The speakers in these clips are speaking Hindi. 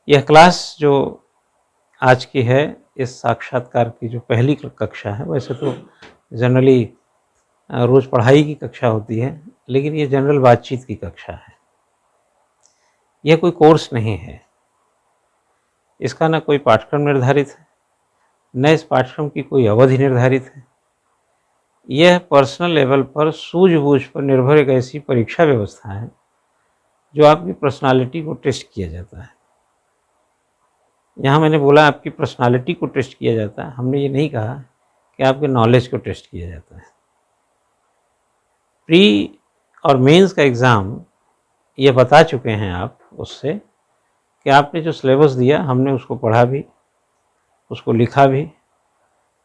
यह क्लास जो आज की है, इस साक्षात्कार की जो पहली कक्षा है, वैसे तो जनरली रोज़ पढ़ाई की कक्षा होती है, लेकिन ये जनरल बातचीत की कक्षा है। यह कोई कोर्स नहीं है, इसका न कोई पाठ्यक्रम निर्धारित है, न इस पाठ्यक्रम की कोई अवधि निर्धारित है। यह पर्सनल लेवल पर सूझबूझ पर निर्भर एक ऐसी परीक्षा व्यवस्था है जो आपकी पर्सनालिटी को टेस्ट किया जाता है। यहाँ मैंने बोला आपकी पर्सनालिटी को टेस्ट किया जाता है, हमने ये नहीं कहा कि आपके नॉलेज को टेस्ट किया जाता है। प्री और मेंस का एग्ज़ाम ये बता चुके हैं आप उससे कि आपने जो सिलेबस दिया हमने उसको पढ़ा भी, उसको लिखा भी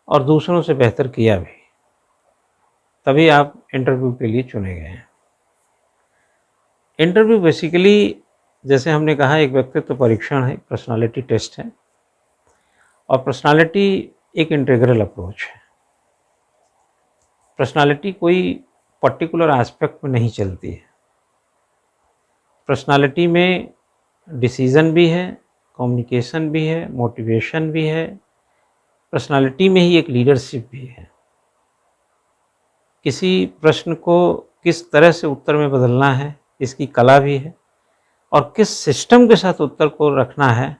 और दूसरों से बेहतर किया भी, तभी आप इंटरव्यू के लिए चुने गए हैं। इंटरव्यू बेसिकली जैसे हमने कहा एक व्यक्तित्व परीक्षण है, पर्सनालिटी टेस्ट है और पर्सनालिटी एक इंटीग्रल अप्रोच है। पर्सनालिटी कोई पर्टिकुलर एस्पेक्ट में नहीं चलती है। पर्सनालिटी में डिसीज़न भी है, कम्युनिकेशन भी है, मोटिवेशन भी है, पर्सनालिटी में ही एक लीडरशिप भी है। किसी प्रश्न को किस तरह से उत्तर में बदलना है, इसकी कला भी है और किस सिस्टम के साथ उत्तर को रखना है,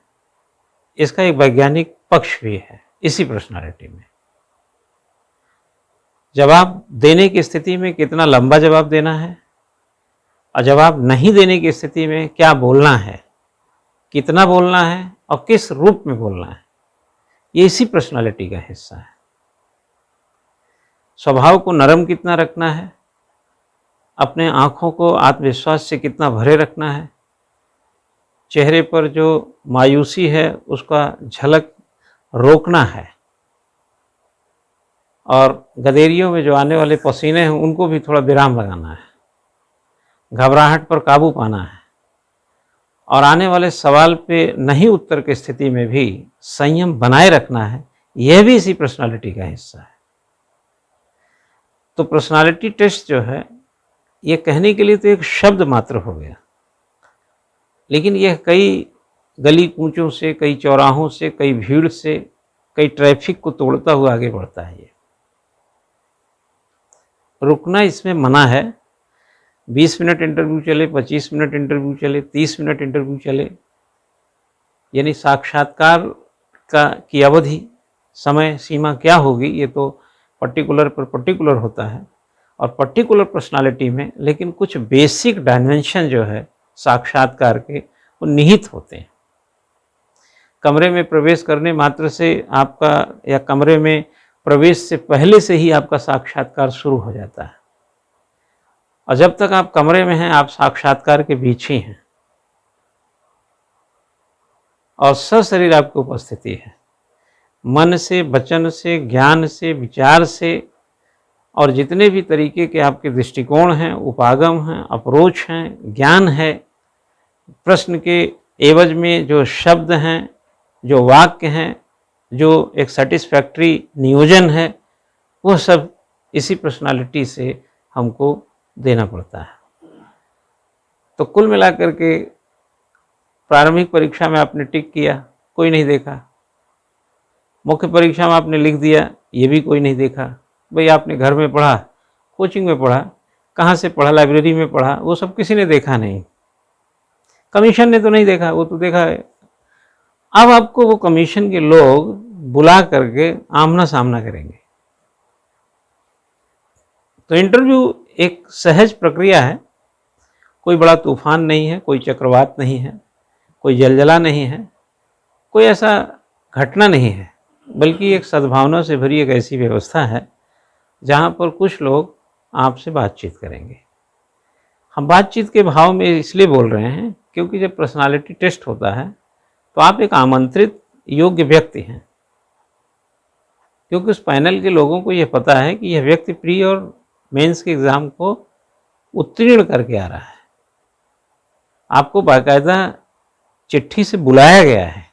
इसका एक वैज्ञानिक पक्ष भी है इसी पर्सनालिटी में। जवाब देने की स्थिति में कितना लंबा जवाब देना है और जवाब नहीं देने की स्थिति में क्या बोलना है, कितना बोलना है और किस रूप में बोलना है, ये इसी पर्सनालिटी का हिस्सा है। स्वभाव को नरम कितना रखना है, अपने आँखों को आत्मविश्वास से कितना भरे रखना है, चेहरे पर जो मायूसी है उसका झलक रोकना है और गदेरियों में जो आने वाले पसीने हैं उनको भी थोड़ा विराम लगाना है, घबराहट पर काबू पाना है और आने वाले सवाल पे नहीं उत्तर की स्थिति में भी संयम बनाए रखना है। यह भी इसी पर्सनालिटी का हिस्सा है। तो पर्सनालिटी टेस्ट जो है ये कहने के लिए तो एक शब्द मात्र हो गया, लेकिन यह कई गली कूचों से, कई चौराहों से, कई भीड़ से, कई ट्रैफिक को तोड़ता हुआ आगे बढ़ता है। ये रुकना इसमें मना है। 20 मिनट इंटरव्यू चले, 25 मिनट इंटरव्यू चले, 30 मिनट इंटरव्यू चले, यानी साक्षात्कार की अवधि, समय सीमा क्या होगी ये तो पर्टिकुलर पर पर्टिकुलर होता है और पर्टिकुलर पर्सनालिटी में लेकिन कुछ बेसिक डायमेंशन जो है साक्षात्कार के वो निहित होते हैं। कमरे में प्रवेश करने मात्र से आपका या कमरे में प्रवेश से पहले से ही आपका साक्षात्कार शुरू हो जाता है और जब तक आप कमरे में हैं आप साक्षात्कार के बीच ही हैं और सशरीर आपकी उपस्थिति है, मन से, वचन से, ज्ञान से, विचार से और जितने भी तरीके के आपके दृष्टिकोण हैं, उपागम हैं, अप्रोच हैं, ज्ञान है, प्रश्न के एवज में जो शब्द हैं, जो वाक्य हैं, जो एक सेटिस्फैक्ट्री नियोजन है, वह सब इसी पर्सनालिटी से हमको देना पड़ता है। तो कुल मिलाकर के प्रारंभिक परीक्षा में आपने टिक किया, कोई नहीं देखा। मुख्य परीक्षा में आपने लिख दिया, ये भी कोई नहीं देखा। भाई आपने घर में पढ़ा, कोचिंग में पढ़ा, कहाँ से पढ़ा, लाइब्रेरी में पढ़ा, वो सब किसी ने देखा नहीं। कमीशन ने तो नहीं देखा, वो तो देखा है। अब आपको वो कमीशन के लोग बुला करके आमना सामना करेंगे। तो इंटरव्यू एक सहज प्रक्रिया है, कोई बड़ा तूफान नहीं है, कोई चक्रवात नहीं है, कोई जलजला नहीं है, कोई ऐसा घटना नहीं है, बल्कि एक सद्भावना से भरी एक ऐसी व्यवस्था है जहाँ पर कुछ लोग आपसे बातचीत करेंगे। हम बातचीत के भाव में इसलिए बोल रहे हैं क्योंकि जब पर्सनालिटी टेस्ट होता है तो आप एक आमंत्रित योग्य व्यक्ति हैं, क्योंकि उस पैनल के लोगों को यह पता है कि यह व्यक्ति प्री और मेंस के एग्ज़ाम को उत्तीर्ण करके आ रहा है। आपको बाकायदा चिट्ठी से बुलाया गया है।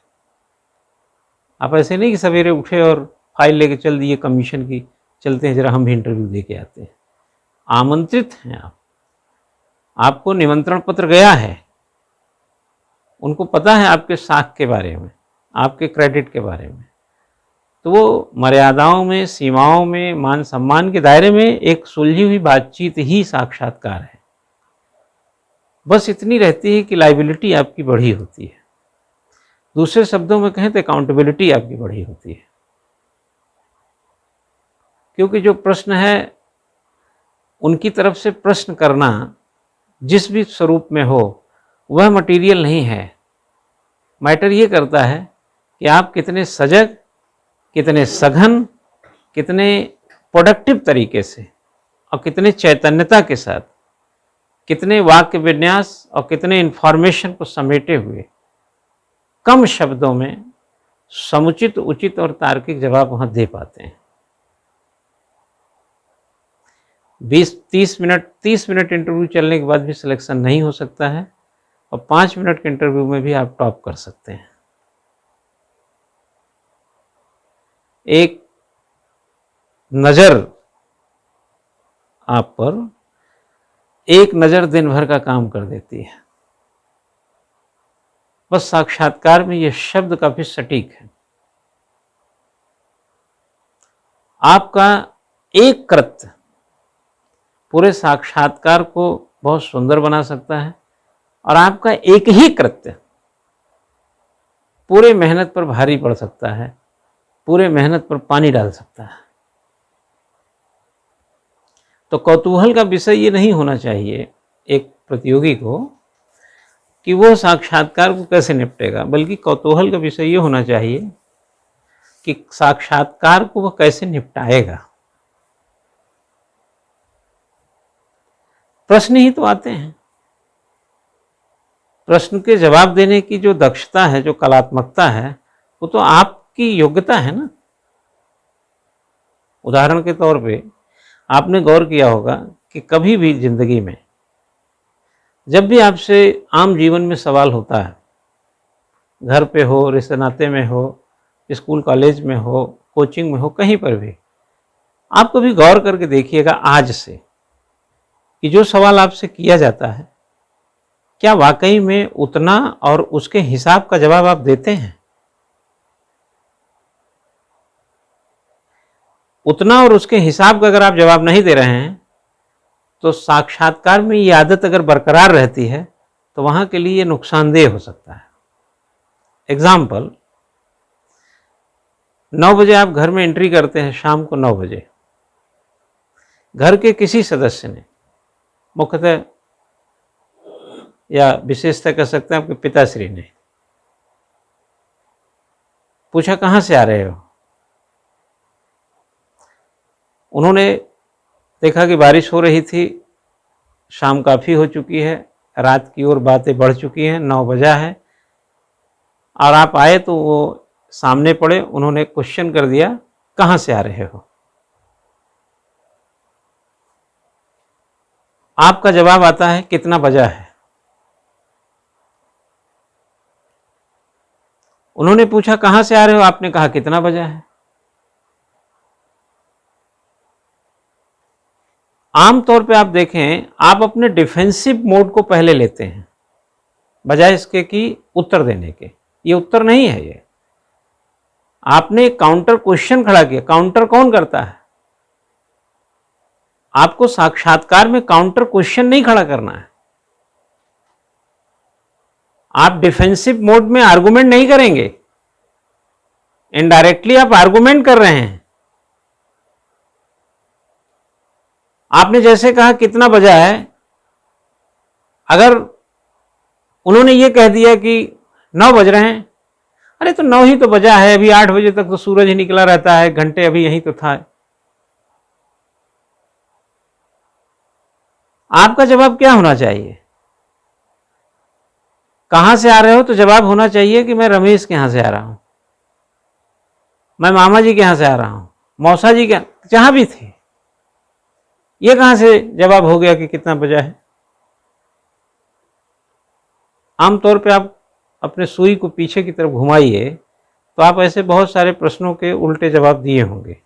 आप ऐसे नहीं कि सवेरे उठे और फाइल लेके चल दिए कमीशन की, चलते हैं जरा हम भी इंटरव्यू दे के आते हैं। आमंत्रित हैं आप, आपको निमंत्रण पत्र गया है, उनको पता है आपके साख के बारे में, आपके क्रेडिट के बारे में, तो वो मर्यादाओं में, सीमाओं में, मान सम्मान के दायरे में एक सुलझी हुई बातचीत ही साक्षात्कार है। बस इतनी रहती है कि लायबिलिटी आपकी बढ़ी होती है, दूसरे शब्दों में कहें तो अकाउंटेबिलिटी आपकी बढ़ी होती है। क्योंकि जो प्रश्न है उनकी तरफ से प्रश्न करना जिस भी स्वरूप में हो वह मटीरियल नहीं है। मैटर ये करता है कि आप कितने सजग, कितने सघन, कितने प्रोडक्टिव तरीके से और कितने चैतन्यता के साथ, कितने वाक्य विन्यास और कितने इन्फॉर्मेशन को समेटे हुए कम शब्दों में समुचित, उचित और तार्किक जवाब वहाँ दे पाते हैं। 20-30 मिनट, 30 मिनट इंटरव्यू चलने के बाद भी सिलेक्शन नहीं हो सकता है और 5 मिनट के इंटरव्यू में भी आप टॉप कर सकते हैं। एक नज़र आप पर, एक नज़र दिन भर का काम कर देती है। बस साक्षात्कार में यह शब्द काफी सटीक है। आपका एक कृत्य पूरे साक्षात्कार को बहुत सुंदर बना सकता है और आपका एक ही कृत्य पूरे मेहनत पर भारी पड़ सकता है, पूरे मेहनत पर पानी डाल सकता है। तो कौतूहल का विषय ये नहीं होना चाहिए एक प्रतियोगी को कि वो साक्षात्कार को कैसे निपटेगा, बल्कि कौतूहल का विषय ये होना चाहिए कि साक्षात्कार को वह कैसे निपटाएगा। प्रश्न ही तो आते हैं, प्रश्न के जवाब देने की जो दक्षता है, जो कलात्मकता है, वो तो आपकी योग्यता है ना। उदाहरण के तौर पे आपने गौर किया होगा कि कभी भी जिंदगी में जब भी आपसे आम जीवन में सवाल होता है, घर पे हो, रिश्ते नाते में हो, स्कूल कॉलेज में हो, कोचिंग में हो, कहीं पर भी, आप कभी गौर करके देखिएगा आज से कि जो सवाल आपसे किया जाता है क्या वाकई में उतना और उसके हिसाब का जवाब आप देते हैं। उतना और उसके हिसाब का अगर आप जवाब नहीं दे रहे हैं तो साक्षात्कार में ये आदत अगर बरकरार रहती है तो वहां के लिए नुकसानदेह हो सकता है। एग्जाम्पल, 9 बजे आप घर में एंट्री करते हैं, शाम को 9 बजे घर के किसी सदस्य ने, मुख्यतः या विशेषतः कह सकते हैं आपके पिताश्री ने, पूछा कहाँ से आ रहे हो। उन्होंने देखा कि बारिश हो रही थी, शाम काफ़ी हो चुकी है, रात की ओर बातें बढ़ चुकी हैं, 9 बजा है और आप आए तो वो सामने पड़े। उन्होंने क्वेश्चन कर दिया कहाँ से आ रहे हो। आपका जवाब आता है कितना बजा है। उन्होंने पूछा कहाँ से आ रहे हो, आपने कहा कितना बजा है। आमतौर पे आप देखें, आप अपने डिफेंसिव मोड को पहले लेते हैं बजाय इसके कि उत्तर देने के। ये उत्तर नहीं है, ये आपने काउंटर क्वेश्चन खड़ा किया। काउंटर कौन करता है? आपको साक्षात्कार में काउंटर क्वेश्चन नहीं खड़ा करना है। आप डिफेंसिव मोड में आर्गुमेंट नहीं करेंगे, इनडायरेक्टली आप आर्गुमेंट कर रहे हैं। आपने जैसे कहा कितना बजा है, अगर उन्होंने ये कह दिया कि 9 बज रहे हैं, अरे तो 9 ही तो बजा है, अभी 8 बजे तक तो सूरज ही निकला रहता है, घंटे अभी यहीं तो था। आपका जवाब क्या होना चाहिए? कहां से आ रहे हो तो जवाब होना चाहिए कि मैं रमेश के यहां से आ रहा हूं, मैं मामा जी के यहां से आ रहा हूं, मौसा जी के, जहां भी थे। ये कहां से जवाब हो गया कि कितना बजा है? आमतौर पे आप अपने सुई को पीछे की तरफ घुमाइए तो आप ऐसे बहुत सारे प्रश्नों के उल्टे जवाब दिए होंगे।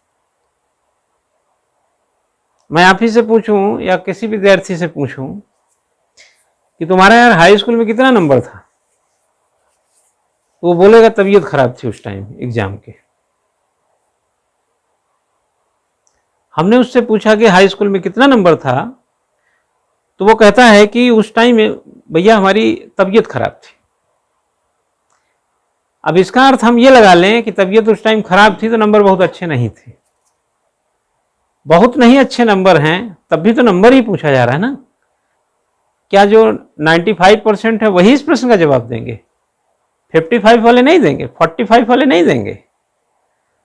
मैं आप ही से पूछूं या किसी विद्यार्थी से पूछूं कि तुम्हारा यार हाई स्कूल में कितना नंबर था, वो बोलेगा तबीयत खराब थी उस टाइम एग्जाम के। हमने उससे पूछा कि हाई स्कूल में कितना नंबर था, तो वो कहता है कि उस टाइम भैया हमारी तबीयत खराब थी। अब इसका अर्थ हम ये लगा लें कि तबीयत उस टाइम खराब थी तो नंबर बहुत अच्छे नहीं थे। बहुत नहीं अच्छे नंबर हैं तब भी तो नंबर ही पूछा जा रहा है ना। क्या जो 95% है वही इस प्रश्न का जवाब देंगे? 55 वाले नहीं देंगे, 45 वाले नहीं देंगे।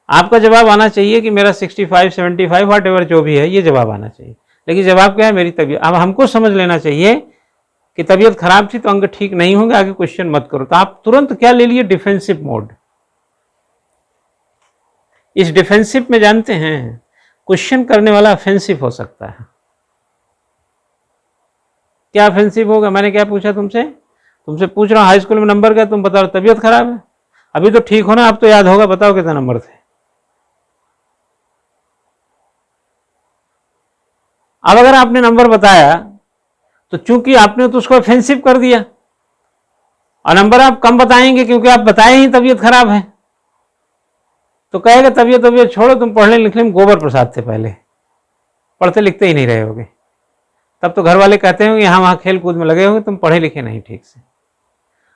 आपका जवाब आना चाहिए कि मेरा 65, 75 वॉट एवर जो भी है ये जवाब आना चाहिए। लेकिन जवाब क्या है? मेरी तबीयत। अब हमको समझ लेना चाहिए कि तबीयत खराब थी तो अंक ठीक नहीं होंगे, आगे क्वेश्चन मत करो। तो आप तुरंत क्या ले लिए? Defensive mode. इस डिफेंसिव में जानते हैं क्वेश्चन करने वाला ऑफेंसिव हो सकता है। क्या ऑफेंसिव होगा? मैंने क्या पूछा तुमसे? तुमसे पूछ रहा हूं हाई स्कूल में नंबर क्या, तुम बता रहे तबीयत खराब है। अभी तो ठीक हो ना, अब तो याद होगा, बताओ कितना नंबर थे। अब अगर आपने नंबर बताया तो चूंकि आपने तो उसको ऑफेंसिव कर दिया, और नंबर आप कम बताएंगे क्योंकि आप बताए ही तबीयत खराब है, तो कहेगा तबीयत छोड़ो, तुम पढ़ने लिखने में गोबर प्रसाद थे, पहले पढ़ते लिखते ही नहीं रहे होगे। तब तो घर वाले कहते होंगे हाँ वहाँ खेल कूद में लगे होंगे, तुम पढ़े लिखे नहीं ठीक से।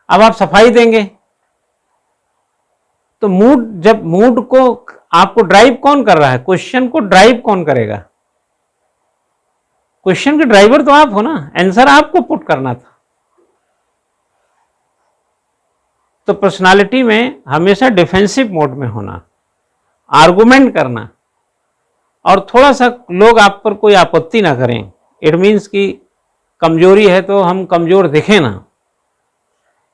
अब आप सफाई देंगे तो जब मूड को आपको ड्राइव कौन कर रहा है? क्वेश्चन को ड्राइव कौन करेगा? क्वेश्चन के ड्राइवर तो आप हो ना, आंसर आपको पुट करना था। तो पर्सनालिटी में हमेशा डिफेंसिव मोड में होना, आर्गुमेंट करना, और थोड़ा सा लोग आप पर कोई आपत्ति ना करें, इट मीन्स कि कमजोरी है तो हम कमजोर दिखें ना।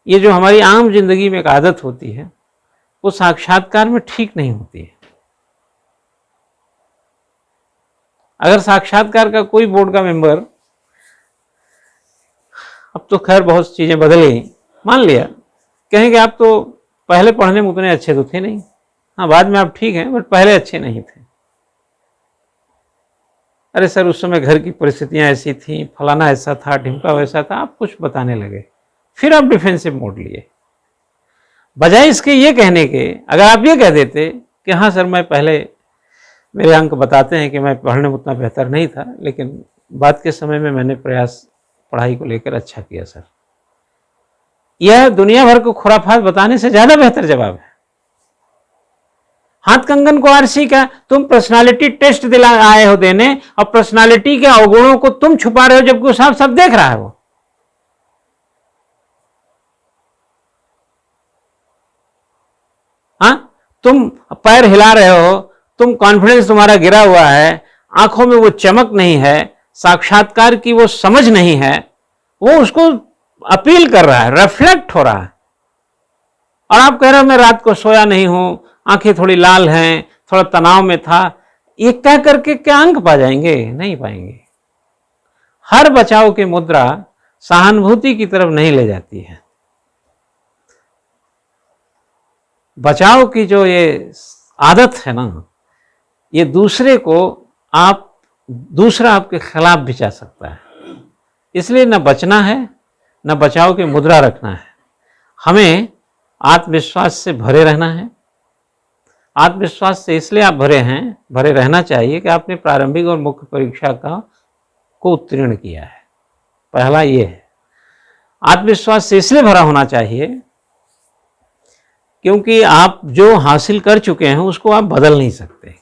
ये जो हमारी आम जिंदगी में एक आदत होती है वो साक्षात्कार में ठीक नहीं होती है। अगर साक्षात्कार का कोई बोर्ड का मेंबर, अब तो खैर बहुत चीजें बदल गई, मान लिया कहेंगे आप तो पहले पढ़ने में उतने अच्छे तो थे नहीं, हाँ बाद में आप ठीक हैं बट पहले अच्छे नहीं थे। अरे सर उस समय घर की परिस्थितियां ऐसी थी, फलाना ऐसा था, ढिमका वैसा था, आप कुछ बताने लगे, फिर आप डिफेंसिव मोड लिए। बजाय इसके ये कहने के, अगर आप ये कह देते कि हाँ सर मैं पहले, मेरे अंक बताते हैं कि मैं पढ़ने में उतना बेहतर नहीं था, लेकिन बाद के समय में मैंने प्रयास पढ़ाई को लेकर अच्छा किया सर, यह दुनिया भर को खुराफात बताने से ज्यादा बेहतर जवाब है। हाथ कंगन को आरसी का, तुम पर्सनालिटी टेस्ट दिला आए हो देने, और पर्सनालिटी के अवगुणों को तुम छुपा रहे हो जबकि वो साफ साफ देख रहा है वो। हाँ, तुम पैर हिला रहे हो, तुम कॉन्फिडेंस तुम्हारा गिरा हुआ है, आंखों में वो चमक नहीं है, साक्षात्कार की वो समझ नहीं है, वो उसको अपील कर रहा है, रिफ्लेक्ट हो रहा है। और आप कह रहे हो मैं रात को सोया नहीं हूं, आंखें थोड़ी लाल हैं, थोड़ा तनाव में था, ये कह करके क्या अंक पा जाएंगे? नहीं पाएंगे। हर बचाव की मुद्रा सहानुभूति की तरफ नहीं ले जाती है। बचाव की जो ये आदत है ना, ये दूसरे को दूसरा आपके खिलाफ भी जा सकता है। इसलिए न बचना है न बचाव की मुद्रा रखना है, हमें आत्मविश्वास से भरे रहना है। आत्मविश्वास से इसलिए आप भरे रहना चाहिए कि आपने प्रारंभिक और मुख्य परीक्षा को उत्तीर्ण किया है। पहला ये है। आत्मविश्वास से इसलिए भरा होना चाहिए क्योंकि आप जो हासिल कर चुके हैं उसको आप बदल नहीं सकते।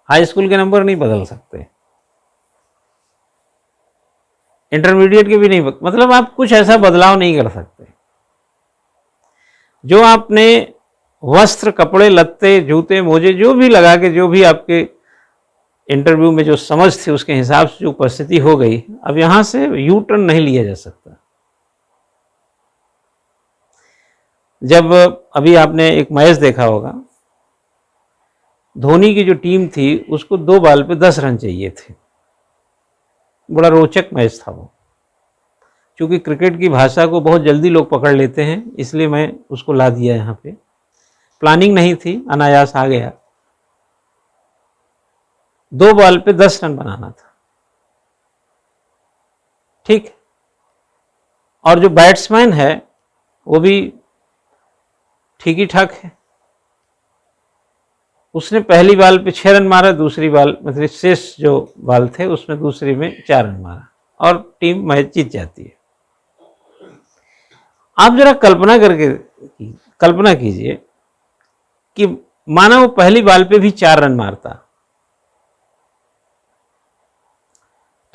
हाई स्कूल के नंबर नहीं बदल सकते, इंटरमीडिएट के भी नहीं, मतलब आप कुछ ऐसा बदलाव नहीं कर सकते। जो आपने वस्त्र, कपड़े, लत्ते, जूते, मोजे जो भी लगा के, जो भी आपके इंटरव्यू में जो समझ थी उसके हिसाब से जो उपस्थिति हो गई, अब यहां से यू टर्न नहीं लिया जा सकता। जब अभी आपने एक मैच देखा होगा, धोनी की जो टीम थी उसको 2 बॉल पे 10 रन चाहिए थे, बड़ा रोचक मैच था वो। क्योंकि क्रिकेट की भाषा को बहुत जल्दी लोग पकड़ लेते हैं, इसलिए मैं उसको ला दिया यहाँ पे। प्लानिंग नहीं थी, अनायास आ गया। 2 बॉल पे 10 रन बनाना था, ठीक। और जो बैट्समैन है वो भी ठीक ही ठाक है। उसने पहली बॉल पे 6 रन मारा, दूसरी बॉल मतलब शेष जो बॉल थे उसमें दूसरी में 4 रन मारा और टीम मैच जीत जाती है। आप जरा कल्पना कीजिए कि माना वो पहली बॉल पे भी 4 रन मारता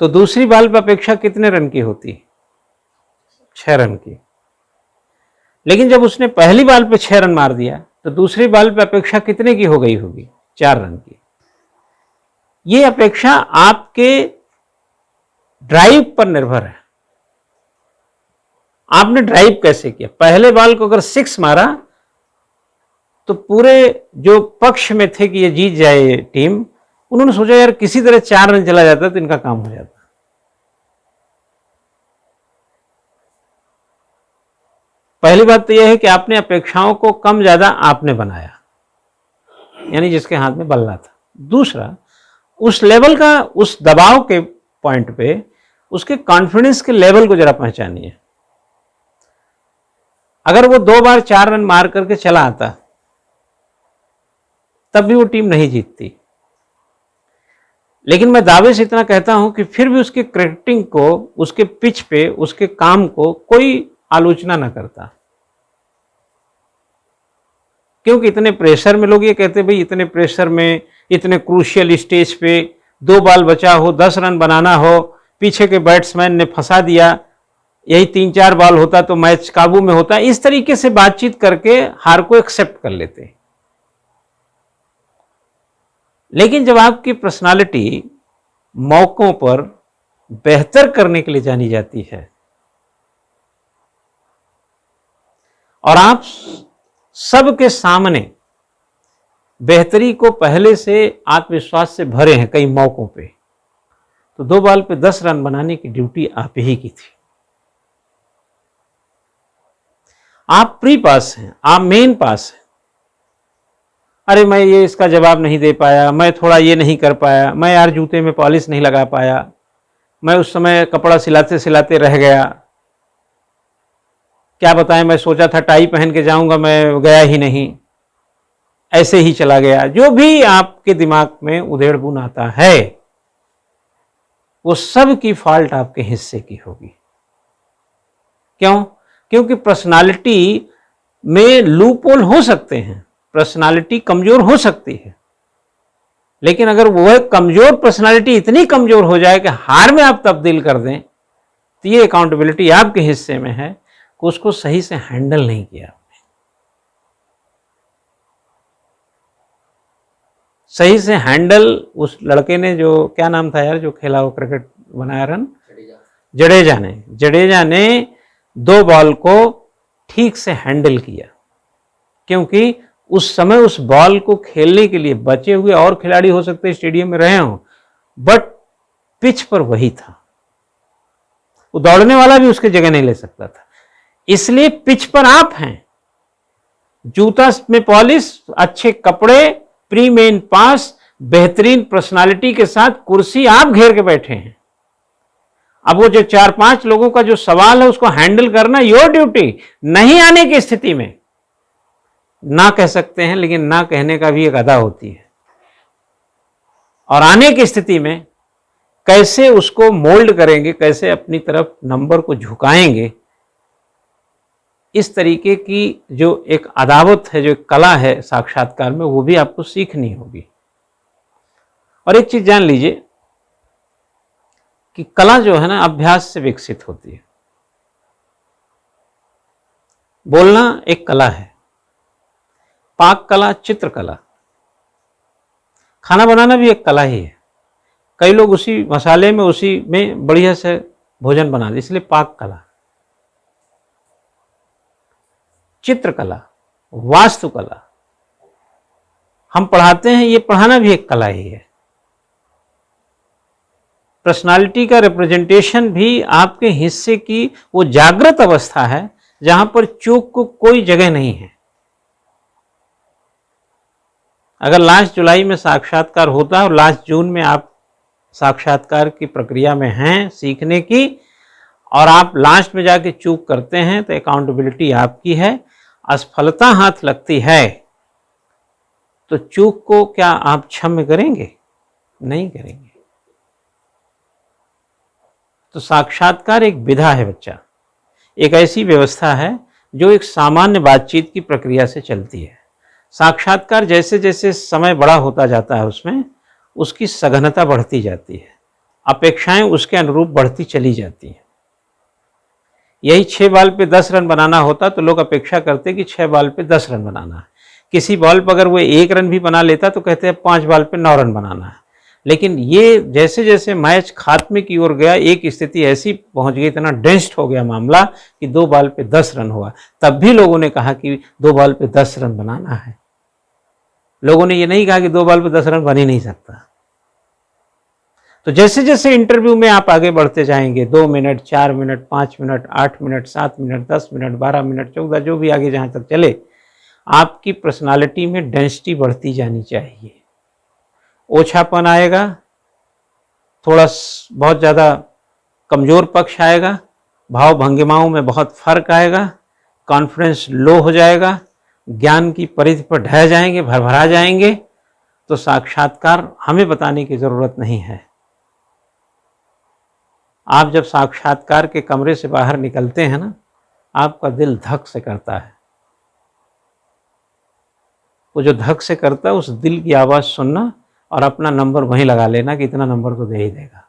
तो दूसरी बॉल पर अपेक्षा कितने रन की होती? 6 रन की। लेकिन जब उसने पहली बॉल पे 6 रन मार दिया तो दूसरी बॉल पे अपेक्षा कितने की हो गई होगी? 4 रन की। ये अपेक्षा आपके ड्राइव पर निर्भर है। आपने ड्राइव कैसे किया? पहले बॉल को अगर 6 मारा तो पूरे जो पक्ष में थे कि ये जीत जाए टीम, उन्होंने सोचा यार किसी तरह 4 रन चला जाता तो इनका काम हो जाता। पहली बात तो यह है कि आपने अपेक्षाओं को कम ज्यादा आपने बनाया, यानी जिसके हाथ में बल्ला था। दूसरा, उस लेवल का, उस दबाव के पॉइंट पे उसके कॉन्फिडेंस के लेवल को जरा पहचानिए। अगर वो 2 बार 4 रन मार करके चला आता तब भी वो टीम नहीं जीतती। लेकिन मैं दावे से इतना कहता हूं कि फिर भी उसके क्रिकेटिंग को, उसके पिच पे, उसके काम को कोई आलोचना ना करता। क्योंकि इतने प्रेशर में लोग ये कहते भाई इतने प्रेशर में, इतने क्रूशियल स्टेज पे 2 बॉल बचा हो, 10 रन बनाना हो, पीछे के बैट्समैन ने फंसा दिया, यही 3-4 बॉल होता तो मैच काबू में होता, इस तरीके से बातचीत करके हार को एक्सेप्ट कर लेते। लेकिन जब आपकी पर्सनालिटी मौकों पर बेहतर करने के लिए जानी जाती है और आप सबके सामने बेहतरी को पहले से आत्मविश्वास से भरे हैं कई मौकों पे, तो 2 बॉल पे 10 रन बनाने की ड्यूटी आप ही की थी। आप प्री पास हैं, आप मेन पास हैं। अरे मैं ये इसका जवाब नहीं दे पाया, मैं थोड़ा ये नहीं कर पाया, मैं यार जूते में पॉलिश नहीं लगा पाया, मैं उस समय कपड़ा सिलाते सिलाते रह गया, क्या बताएं मैं सोचा था टाई पहन के जाऊंगा, मैं गया ही नहीं, ऐसे ही चला गया। जो भी आपके दिमाग में उधेड़ बुन आता है वो सब की फॉल्ट आपके हिस्से की होगी। क्यों? क्योंकि पर्सनालिटी में लूपहोल हो सकते हैं, पर्सनालिटी कमजोर हो सकती है, लेकिन अगर वह कमजोर पर्सनालिटी इतनी कमजोर हो जाए कि हार में आप तब्दील कर दें तो ये अकाउंटेबिलिटी आपके हिस्से में है कि उसको सही से हैंडल नहीं किया आपने। सही से हैंडल उस लड़के ने, जो क्या नाम था यार जो खेला वो क्रिकेट बनाया रन, जडेजा ने 2 बॉल को ठीक से हैंडल किया, क्योंकि उस समय उस बॉल को खेलने के लिए बचे हुए और खिलाड़ी हो सकते स्टेडियम में रहे हों, बट पिच पर वही था, वो दौड़ने वाला भी उसकी जगह नहीं ले सकता था। इसलिए पिच पर आप हैं, जूता में पॉलिश, अच्छे कपड़े, प्री मेन पास, बेहतरीन पर्सनालिटी के साथ कुर्सी आप घेर के बैठे हैं। अब वो जो 4-5 लोगों का जो सवाल है उसको हैंडल करना योर ड्यूटी। नहीं आने की स्थिति में ना कह सकते हैं, लेकिन ना कहने का भी एक अदा होती है, और आने की स्थिति में कैसे उसको मोल्ड करेंगे, कैसे अपनी तरफ नंबर को झुकाएंगे, इस तरीके की जो एक अदावत है, जो एक कला है साक्षात्कार में, वो भी आपको सीखनी होगी। और एक चीज जान लीजिए कि कला जो है ना अभ्यास से विकसित होती है। बोलना एक कला है, पाक कला, चित्रकला, खाना बनाना भी एक कला ही है। कई लोग उसी मसाले में, उसी में बढ़िया से भोजन बना दे, इसलिए पाक कला। चित्रकला, वास्तुकला हम पढ़ाते हैं, ये पढ़ाना भी एक कला ही है। पर्सनालिटी का रिप्रेजेंटेशन भी आपके हिस्से की वो जागृत अवस्था है जहां पर चूक को कोई जगह नहीं है। अगर लास्ट जुलाई में साक्षात्कार होता और लास्ट जून में आप साक्षात्कार की प्रक्रिया में हैं सीखने की, और आप लास्ट में जाके चूक करते हैं, तो अकाउंटेबिलिटी आपकी है। असफलता हाथ लगती है तो चूक को क्या आप क्षम्य करेंगे? नहीं करेंगे। तो साक्षात्कार एक विधा है बच्चा, एक ऐसी व्यवस्था है जो एक सामान्य बातचीत की प्रक्रिया से चलती है। साक्षात्कार जैसे जैसे समय बड़ा होता जाता है उसमें उसकी सघनता बढ़ती जाती है, अपेक्षाएं उसके अनुरूप बढ़ती चली जाती हैं। यही 6 बॉल पे 10 रन बनाना होता तो लोग अपेक्षा करते कि 6 बॉल पे 10 रन बनाना है। किसी बॉल पर अगर वो 1 रन भी बना लेता तो कहते हैं 5 बॉल पे 9 रन बनाना है। लेकिन ये जैसे जैसे मैच खात्मे की ओर गया, एक स्थिति ऐसी पहुंच गई, इतना डेंस्ड हो गया मामला कि 2 बॉल पे 10 रन हुआ। तब भी लोगों ने कहा कि 2 बॉल पे 10 रन बनाना है। लोगों ने ये नहीं कहा कि 2 बॉल पे 10 रन बन ही नहीं सकता। तो जैसे जैसे इंटरव्यू में आप आगे बढ़ते जाएंगे, 2 minute, 4 minute, 5 minute, 8 minute, 7 minute, 10 minute, 12 minute, 14, जो भी आगे जहां तक चले, आपकी पर्सनालिटी में डेंसिटी बढ़ती जानी चाहिए। ओछापन आएगा, थोड़ा बहुत ज़्यादा कमज़ोर पक्ष आएगा, भाव भंगिमाओं में बहुत फर्क आएगा, कॉन्फिडेंस लो हो जाएगा, ज्ञान की परिधि पर ढह जाएंगे, भरभरा जाएंगे। तो साक्षात्कार हमें बताने की ज़रूरत नहीं है। आप जब साक्षात्कार के कमरे से बाहर निकलते हैं ना, आपका दिल धक से करता है। वो जो धक से करता है उस दिल की आवाज़ सुनना और अपना नंबर वहीं लगा लेना कि इतना नंबर तो दे ही देगा।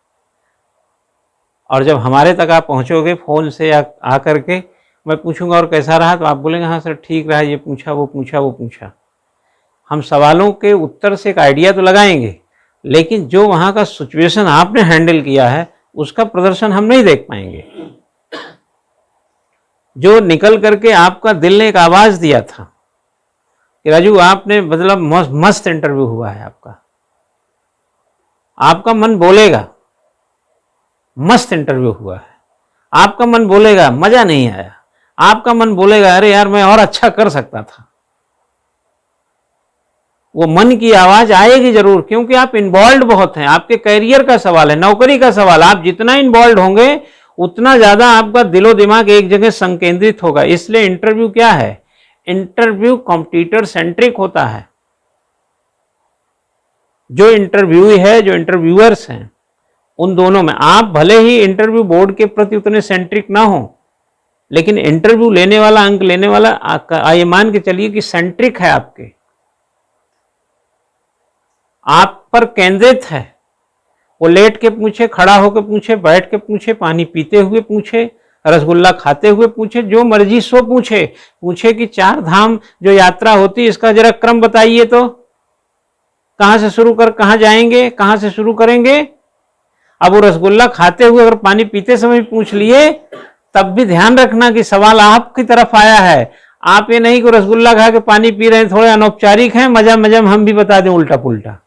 और जब हमारे तक आप पहुंचोगे फ़ोन से या आकर के, मैं पूछूंगा और कैसा रहा, तो आप बोलेंगे हाँ सर ठीक रहा, ये पूछा वो पूछा वो पूछा। हम सवालों के उत्तर से एक आइडिया तो लगाएंगे, लेकिन जो वहाँ का सिचुएशन आपने हैंडल किया है उसका प्रदर्शन हम नहीं देख पाएंगे। जो निकल करके आपका दिल ने एक आवाज़ दिया था कि राजू आपने, मतलब मस्त इंटरव्यू हुआ है आपका मन बोलेगा मस्त इंटरव्यू हुआ है, आपका मन बोलेगा मजा नहीं आया, आपका मन बोलेगा अरे यार मैं और अच्छा कर सकता था। वो मन की आवाज आएगी जरूर, क्योंकि आप इन्वॉल्व बहुत हैं, आपके करियर का सवाल है, नौकरी का सवाल। आप जितना इन्वॉल्व होंगे उतना ज्यादा आपका दिलो दिमाग एक जगह संकेंद्रित होगा। इसलिए इंटरव्यू क्या है, इंटरव्यू कॉम्पिटिटर सेंट्रिक होता है। जो इंटरव्यू है, जो इंटरव्यूअर्स हैं, उन दोनों में आप भले ही इंटरव्यू बोर्ड के प्रति उतने सेंट्रिक ना हो, लेकिन इंटरव्यू लेने वाला, अंक लेने वाला ये मान के चलिए कि सेंट्रिक है, आपके आप पर केंद्रित है। वो लेट के पूछे, खड़ा होकर पूछे, बैठ के पूछे, पानी पीते हुए पूछे, रसगुल्ला खाते हुए पूछे, जो मर्जी सो पूछे। पूछे कि 4 धाम जो यात्रा होती है इसका जरा क्रम बताइए, तो कहां से शुरू कर कहां जाएंगे, कहां से शुरू करेंगे। अब वो रसगुल्ला खाते हुए अगर पानी पीते समय पूछ लिए, तब भी ध्यान रखना कि सवाल आपकी तरफ आया है। आप ये नहीं कि रसगुल्ला खा के पानी पी रहे हैं, थोड़े अनौपचारिक हैं, मजा मजा हम भी बता दें उल्टा पुल्टा।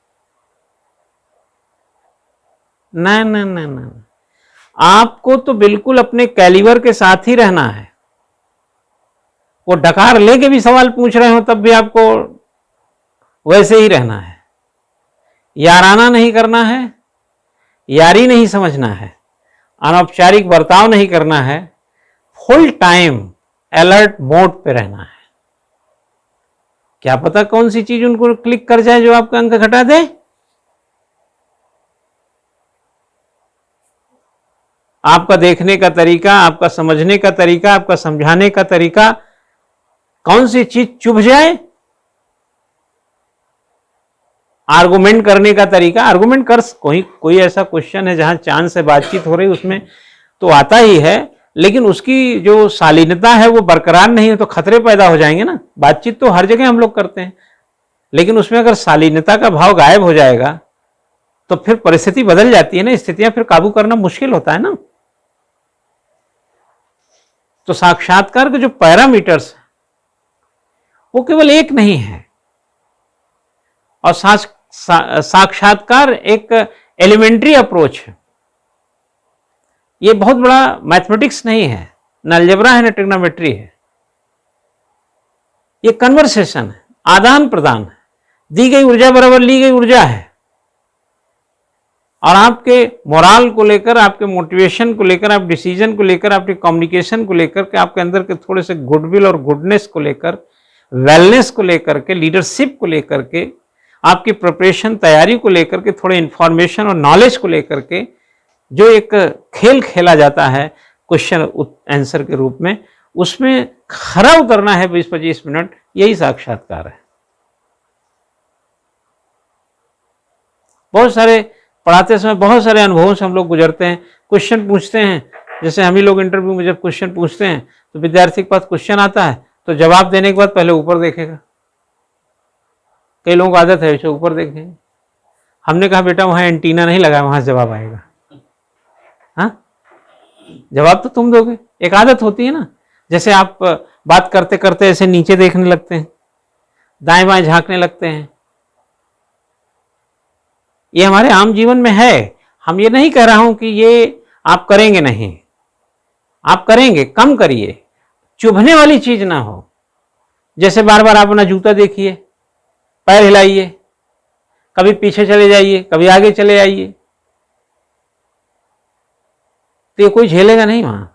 नहीं नहीं नहीं नहीं, आपको तो बिल्कुल अपने कैलिबर के साथ ही रहना है। वो डकार लेके भी सवाल पूछ रहे हो तब भी आपको वैसे ही रहना है। याराना नहीं करना है, यारी नहीं समझना है, अनौपचारिक बर्ताव नहीं करना है, फुल टाइम अलर्ट मोड पे रहना है। क्या पता कौन सी चीज उनको क्लिक कर जाए जो आपका अंक घटा दे। आपका देखने का तरीका, आपका समझने का तरीका, आपका समझाने का तरीका, कौन सी चीज चुभ जाए। आर्गुमेंट करने का तरीका, आर्गुमेंट कर, कोई ऐसा क्वेश्चन है जहां चांस से बातचीत हो रही, उसमें तो आता ही है, लेकिन उसकी जो शालीनता है वो बरकरार नहीं है तो खतरे पैदा हो जाएंगे ना। बातचीत तो हर जगह हम लोग करते हैं, लेकिन उसमें अगर शालीनता का भाव गायब हो जाएगा तो फिर परिस्थिति बदल जाती है ना, स्थितियां फिर काबू करना मुश्किल होता है ना। तो साक्षात्कार के जो पैरामीटर्स वो केवल एक नहीं है, और साक्षात्कार एक एलिमेंट्री अप्रोच है। ये बहुत बड़ा मैथमेटिक्स नहीं है, न अलजेब्रा है न ट्रिग्नोमेट्री है। ये कन्वर्सेशन है, आदान प्रदान है, दी गई ऊर्जा बराबर ली गई ऊर्जा है। और आपके मोरल को लेकर, आपके मोटिवेशन को लेकर, आप डिसीजन को लेकर, आपके कम्युनिकेशन को लेकर के, आपके अंदर के थोड़े से गुडविल और गुडनेस को लेकर, वेलनेस को लेकर के, लीडरशिप को लेकर के, आपकी प्रिपरेशन तैयारी को लेकर के, थोड़े इंफॉर्मेशन और नॉलेज को लेकर के जो एक खेल खेला जाता है क्वेश्चन आंसर के रूप में, उसमें खरा उतरना है 20-25 मिनट, यही साक्षात्कार है। बहुत सारे पढ़ाते समय बहुत सारे अनुभवों से हम लोग गुजरते हैं। क्वेश्चन पूछते हैं, जैसे हम ही लोग इंटरव्यू में जब क्वेश्चन पूछते हैं तो विद्यार्थी के पास क्वेश्चन आता है तो जवाब देने के बाद पहले ऊपर देखेगा। कई लोगों को आदत है इसे ऊपर देखेंगे। हमने कहा बेटा वहाँ एंटीना नहीं लगा, वहाँ से जवाब आएगा। हाँ, जवाब तो तुम दोगे। एक आदत होती है ना, जैसे आप बात करते करते ऐसे नीचे देखने लगते हैं, दाएं बाएं झांकने लगते हैं। ये हमारे आम जीवन में है। हम ये नहीं कह रहा हूं कि ये आप करेंगे नहीं, आप करेंगे, कम करिए, चुभने वाली चीज ना हो। जैसे बार बार आप अपना जूता देखिए, पैर हिलाइए, कभी पीछे चले जाइए, कभी आगे चले आइए, तो ये कोई झेलेगा नहीं। वहां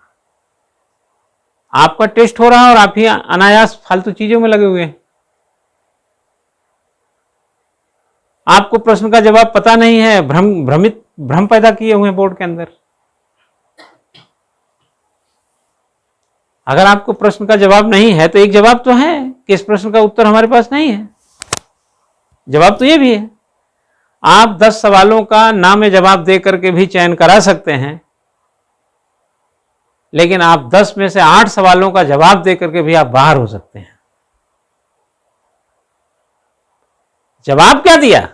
आपका टेस्ट हो रहा है और आप ही अनायास फालतू चीजों में लगे हुए हैं। आपको प्रश्न का जवाब पता नहीं है, भ्रम पैदा किए हुए हैं बोर्ड के अंदर। अगर आपको प्रश्न का जवाब नहीं है तो एक जवाब तो है कि इस प्रश्न का उत्तर हमारे पास नहीं है। जवाब तो ये भी है, आप 10 सवालों का ना में जवाब दे करके भी चयन करा सकते हैं, लेकिन आप 10 में से 8 सवालों का जवाब दे करके भी आप बाहर हो सकते हैं। जवाब क्या दिया?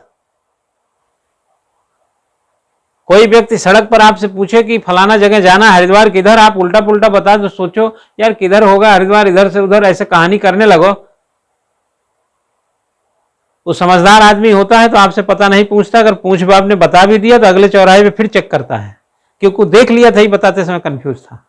कोई व्यक्ति सड़क पर आपसे पूछे कि फलाना जगह जाना, हरिद्वार किधर, आप उल्टा पुल्टा बता दो, सोचो यार किधर होगा हरिद्वार, इधर से उधर ऐसे कहानी करने लगो। वो समझदार आदमी होता है तो आपसे पता नहीं पूछता। अगर पूछ आपने बता भी दिया तो अगले चौराहे पे फिर चेक करता है, क्योंकि देख लिया था ही बताते समय कंफ्यूज था।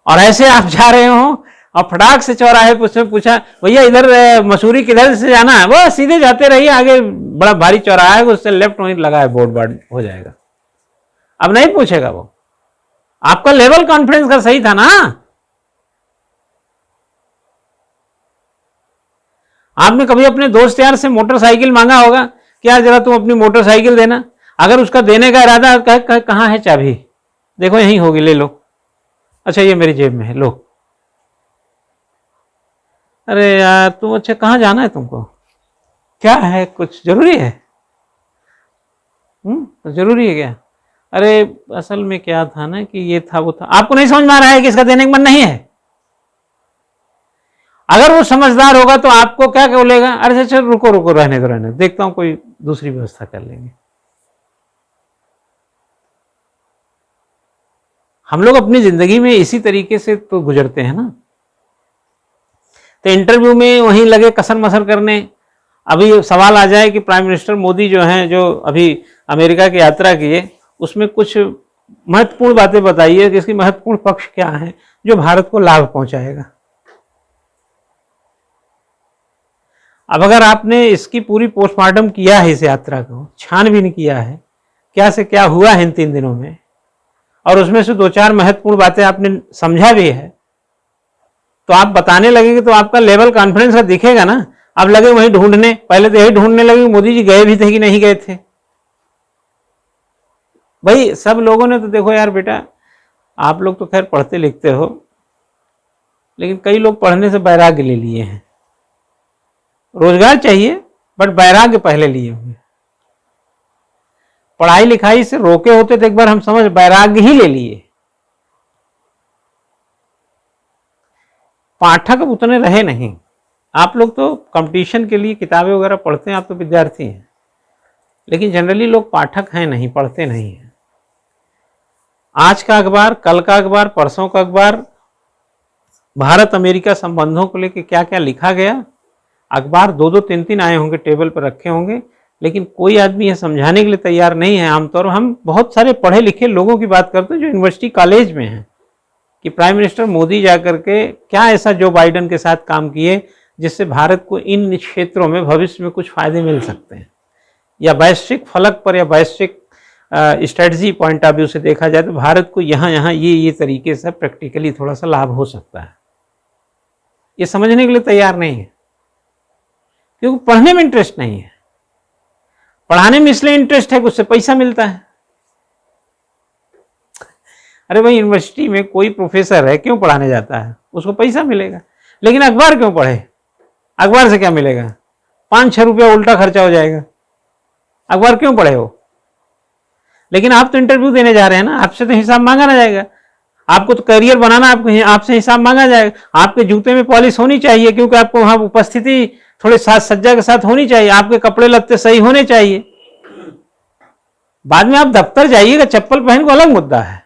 और ऐसे आप जा रहे हो और फटाक से चौराहे पे पूछा भैया इधर मसूरी किधर से जाना है, वो सीधे जाते रहिए, आगे बड़ा भारी चौराहा है उससे लेफ्ट वहीं लगा है बोर्ड हो जाएगा। अब नहीं पूछेगा वो। आपका लेवल कॉन्फिडेंस का सही था ना। आपने कभी अपने दोस्त यार से मोटरसाइकिल मांगा होगा कि यार जरा तुम अपनी मोटरसाइकिल देना। अगर उसका देने का इरादा कहाँ है चाबी, देखो यहीं होगी, ले लो। अच्छा ये मेरी जेब में है, लो। अरे यार तुम, अच्छा कहाँ जाना है तुमको, क्या है, कुछ जरूरी है? जरूरी है क्या? अरे असल में क्या था ना कि ये था वो था। आपको नहीं समझ में आ रहा है कि इसका देने का मन नहीं है? अगर वो समझदार होगा तो आपको क्या बोलेगा, अरे अच्छा रुको रुको, रहने दो, देखता हूं कोई दूसरी व्यवस्था कर लेंगे। हम लोग अपनी जिंदगी में इसी तरीके से तो गुजरते हैं ना। तो इंटरव्यू में वहीं लगे कसर मसर करने। अभी सवाल आ जाए कि प्राइम मिनिस्टर मोदी जो हैं, जो अभी अमेरिका की यात्रा किए, उसमें कुछ महत्वपूर्ण बातें बताइए कि इसकी महत्वपूर्ण पक्ष क्या है जो भारत को लाभ पहुंचाएगा। अब अगर आपने इसकी पूरी पोस्टमार्टम किया है, इस यात्रा को छानबीन किया है, क्या से क्या हुआ है इन 3 दिनों में, और उसमें से 2-4 महत्वपूर्ण बातें आपने समझा भी है, तो आप बताने लगेंगे तो आपका लेवल कॉन्फिडेंस का दिखेगा ना। अब लगे वहीं ढूंढने, पहले तो यही ढूंढने लगे मोदी जी गए भी थे कि नहीं गए थे। भाई सब लोगों ने तो देखो यार बेटा, आप लोग तो खैर पढ़ते लिखते हो, लेकिन कई लोग पढ़ने से वैराग्य ले लिए हैं। रोजगार चाहिए बट वैराग्य पहले लिए हुए। पढ़ाई लिखाई से रोके होते तो एक बार हम समझ वैराग्य ही ले लिए। पाठक उतने रहे नहीं। आप लोग तो कंपटीशन के लिए किताबें वगैरह पढ़ते हैं, आप तो विद्यार्थी हैं, लेकिन जनरली लोग पाठक हैं नहीं, पढ़ते नहीं हैं। आज का अखबार, कल का अखबार, परसों का अखबार, भारत अमेरिका संबंधों को लेकर क्या क्या लिखा गया, अखबार 2-2, 3-3 आए होंगे, टेबल पर रखे होंगे, लेकिन कोई आदमी यह समझाने के लिए तैयार नहीं है। आमतौर पर हम बहुत सारे पढ़े लिखे लोगों की बात करते हैं जो यूनिवर्सिटी कॉलेज में हैं, कि प्राइम मिनिस्टर मोदी जाकर के क्या ऐसा जो बाइडेन के साथ काम किए जिससे भारत को इन क्षेत्रों में भविष्य में कुछ फायदे मिल सकते हैं। या वैश्विक फलक पर या वैश्विक स्ट्रेटजी पॉइंट ऑफ व्यू से देखा जाए तो भारत को यहाँ ये तरीके से प्रैक्टिकली थोड़ा सा लाभ हो सकता है। ये समझने के लिए तैयार नहीं है, क्योंकि पढ़ने में इंटरेस्ट नहीं है। पढ़ाने में इसलिए इंटरेस्ट है कि उससे पैसा मिलता है। अरे भाई, यूनिवर्सिटी में कोई प्रोफेसर है, क्यों पढ़ाने जाता है? उसको पैसा मिलेगा। लेकिन अखबार क्यों पढ़े? अखबार से क्या मिलेगा? 5-6 रुपया उल्टा खर्चा हो जाएगा। अखबार क्यों पढ़े हो? लेकिन आप तो इंटरव्यू देने जा रहे हैं ना, आपसे तो हिसाब मांगा ना जाएगा। आपको तो करियर बनाना, आपसे हिसाब मांगा जाएगा। आपके जूते में पॉलिश होनी चाहिए, क्योंकि आपको वहां उपस्थिति थोड़े साज सज्जा के साथ होनी चाहिए। आपके कपड़े लत्ते सही होने चाहिए। बाद में आप दफ्तर जाइएगा चप्पल पहन को, अलग मुद्दा है,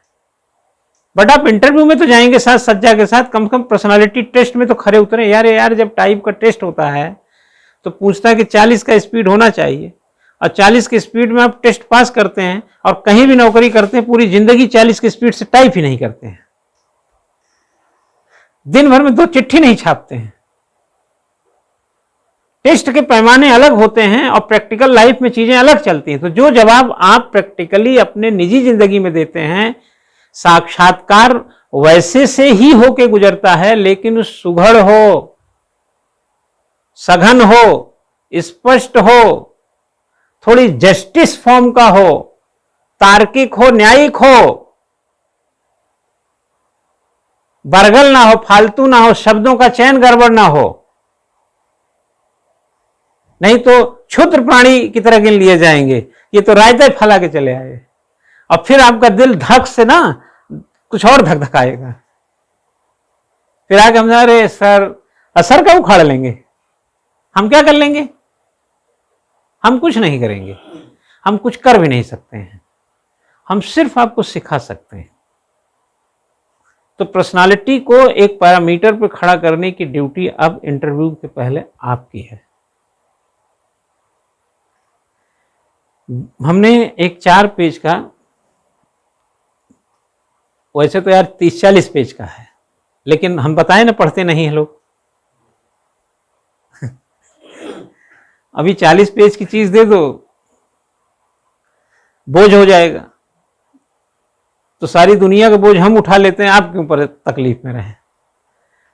बट आप इंटरव्यू में तो जाएंगे साज सज्जा के साथ। कम से कम पर्सनालिटी टेस्ट में तो खरे उतरे। यार जब टाइप का टेस्ट होता है तो पूछता है कि 40 का स्पीड होना चाहिए, और 40 की स्पीड में आप टेस्ट पास करते हैं और कहीं भी नौकरी करते हैं, पूरी जिंदगी 40 की स्पीड से टाइप ही नहीं करते हैं, दिन भर में 2 चिट्ठी नहीं छापते हैं। टेस्ट के पैमाने अलग होते हैं और प्रैक्टिकल लाइफ में चीजें अलग चलती हैं। तो जो जवाब आप प्रैक्टिकली अपने निजी जिंदगी में देते हैं, साक्षात्कार वैसे से ही होके गुजरता है, लेकिन सुघड़ हो, सघन हो, स्पष्ट हो, थोड़ी जस्टिस फॉर्म का हो, तार्किक हो, न्यायिक हो, बरगल ना हो, फालतू ना हो, शब्दों का चयन गड़बड़ ना हो। नहीं तो क्षुद्र प्राणी की तरह गिन लिए जाएंगे, ये तो रायता फैला के चले आए, और फिर आपका दिल धक से ना कुछ और धक धकाएगा। फिर आके हम अरे सर, असर का उखाड़ लेंगे। हम क्या कर लेंगे? हम कुछ नहीं करेंगे, हम कुछ कर भी नहीं सकते हैं, हम सिर्फ आपको सिखा सकते हैं। तो पर्सनालिटी को एक पैरामीटर पर खड़ा करने की ड्यूटी अब इंटरव्यू के पहले आपकी है। हमने एक 4 पेज का, वैसे तो यार 30-40 पेज का है, लेकिन हम बताए ना पढ़ते नहीं हैं लोग। अभी 40 पेज की चीज दे दो, बोझ हो जाएगा। तो सारी दुनिया का बोझ हम उठा लेते हैं, आप क्यों पर तकलीफ में रहें?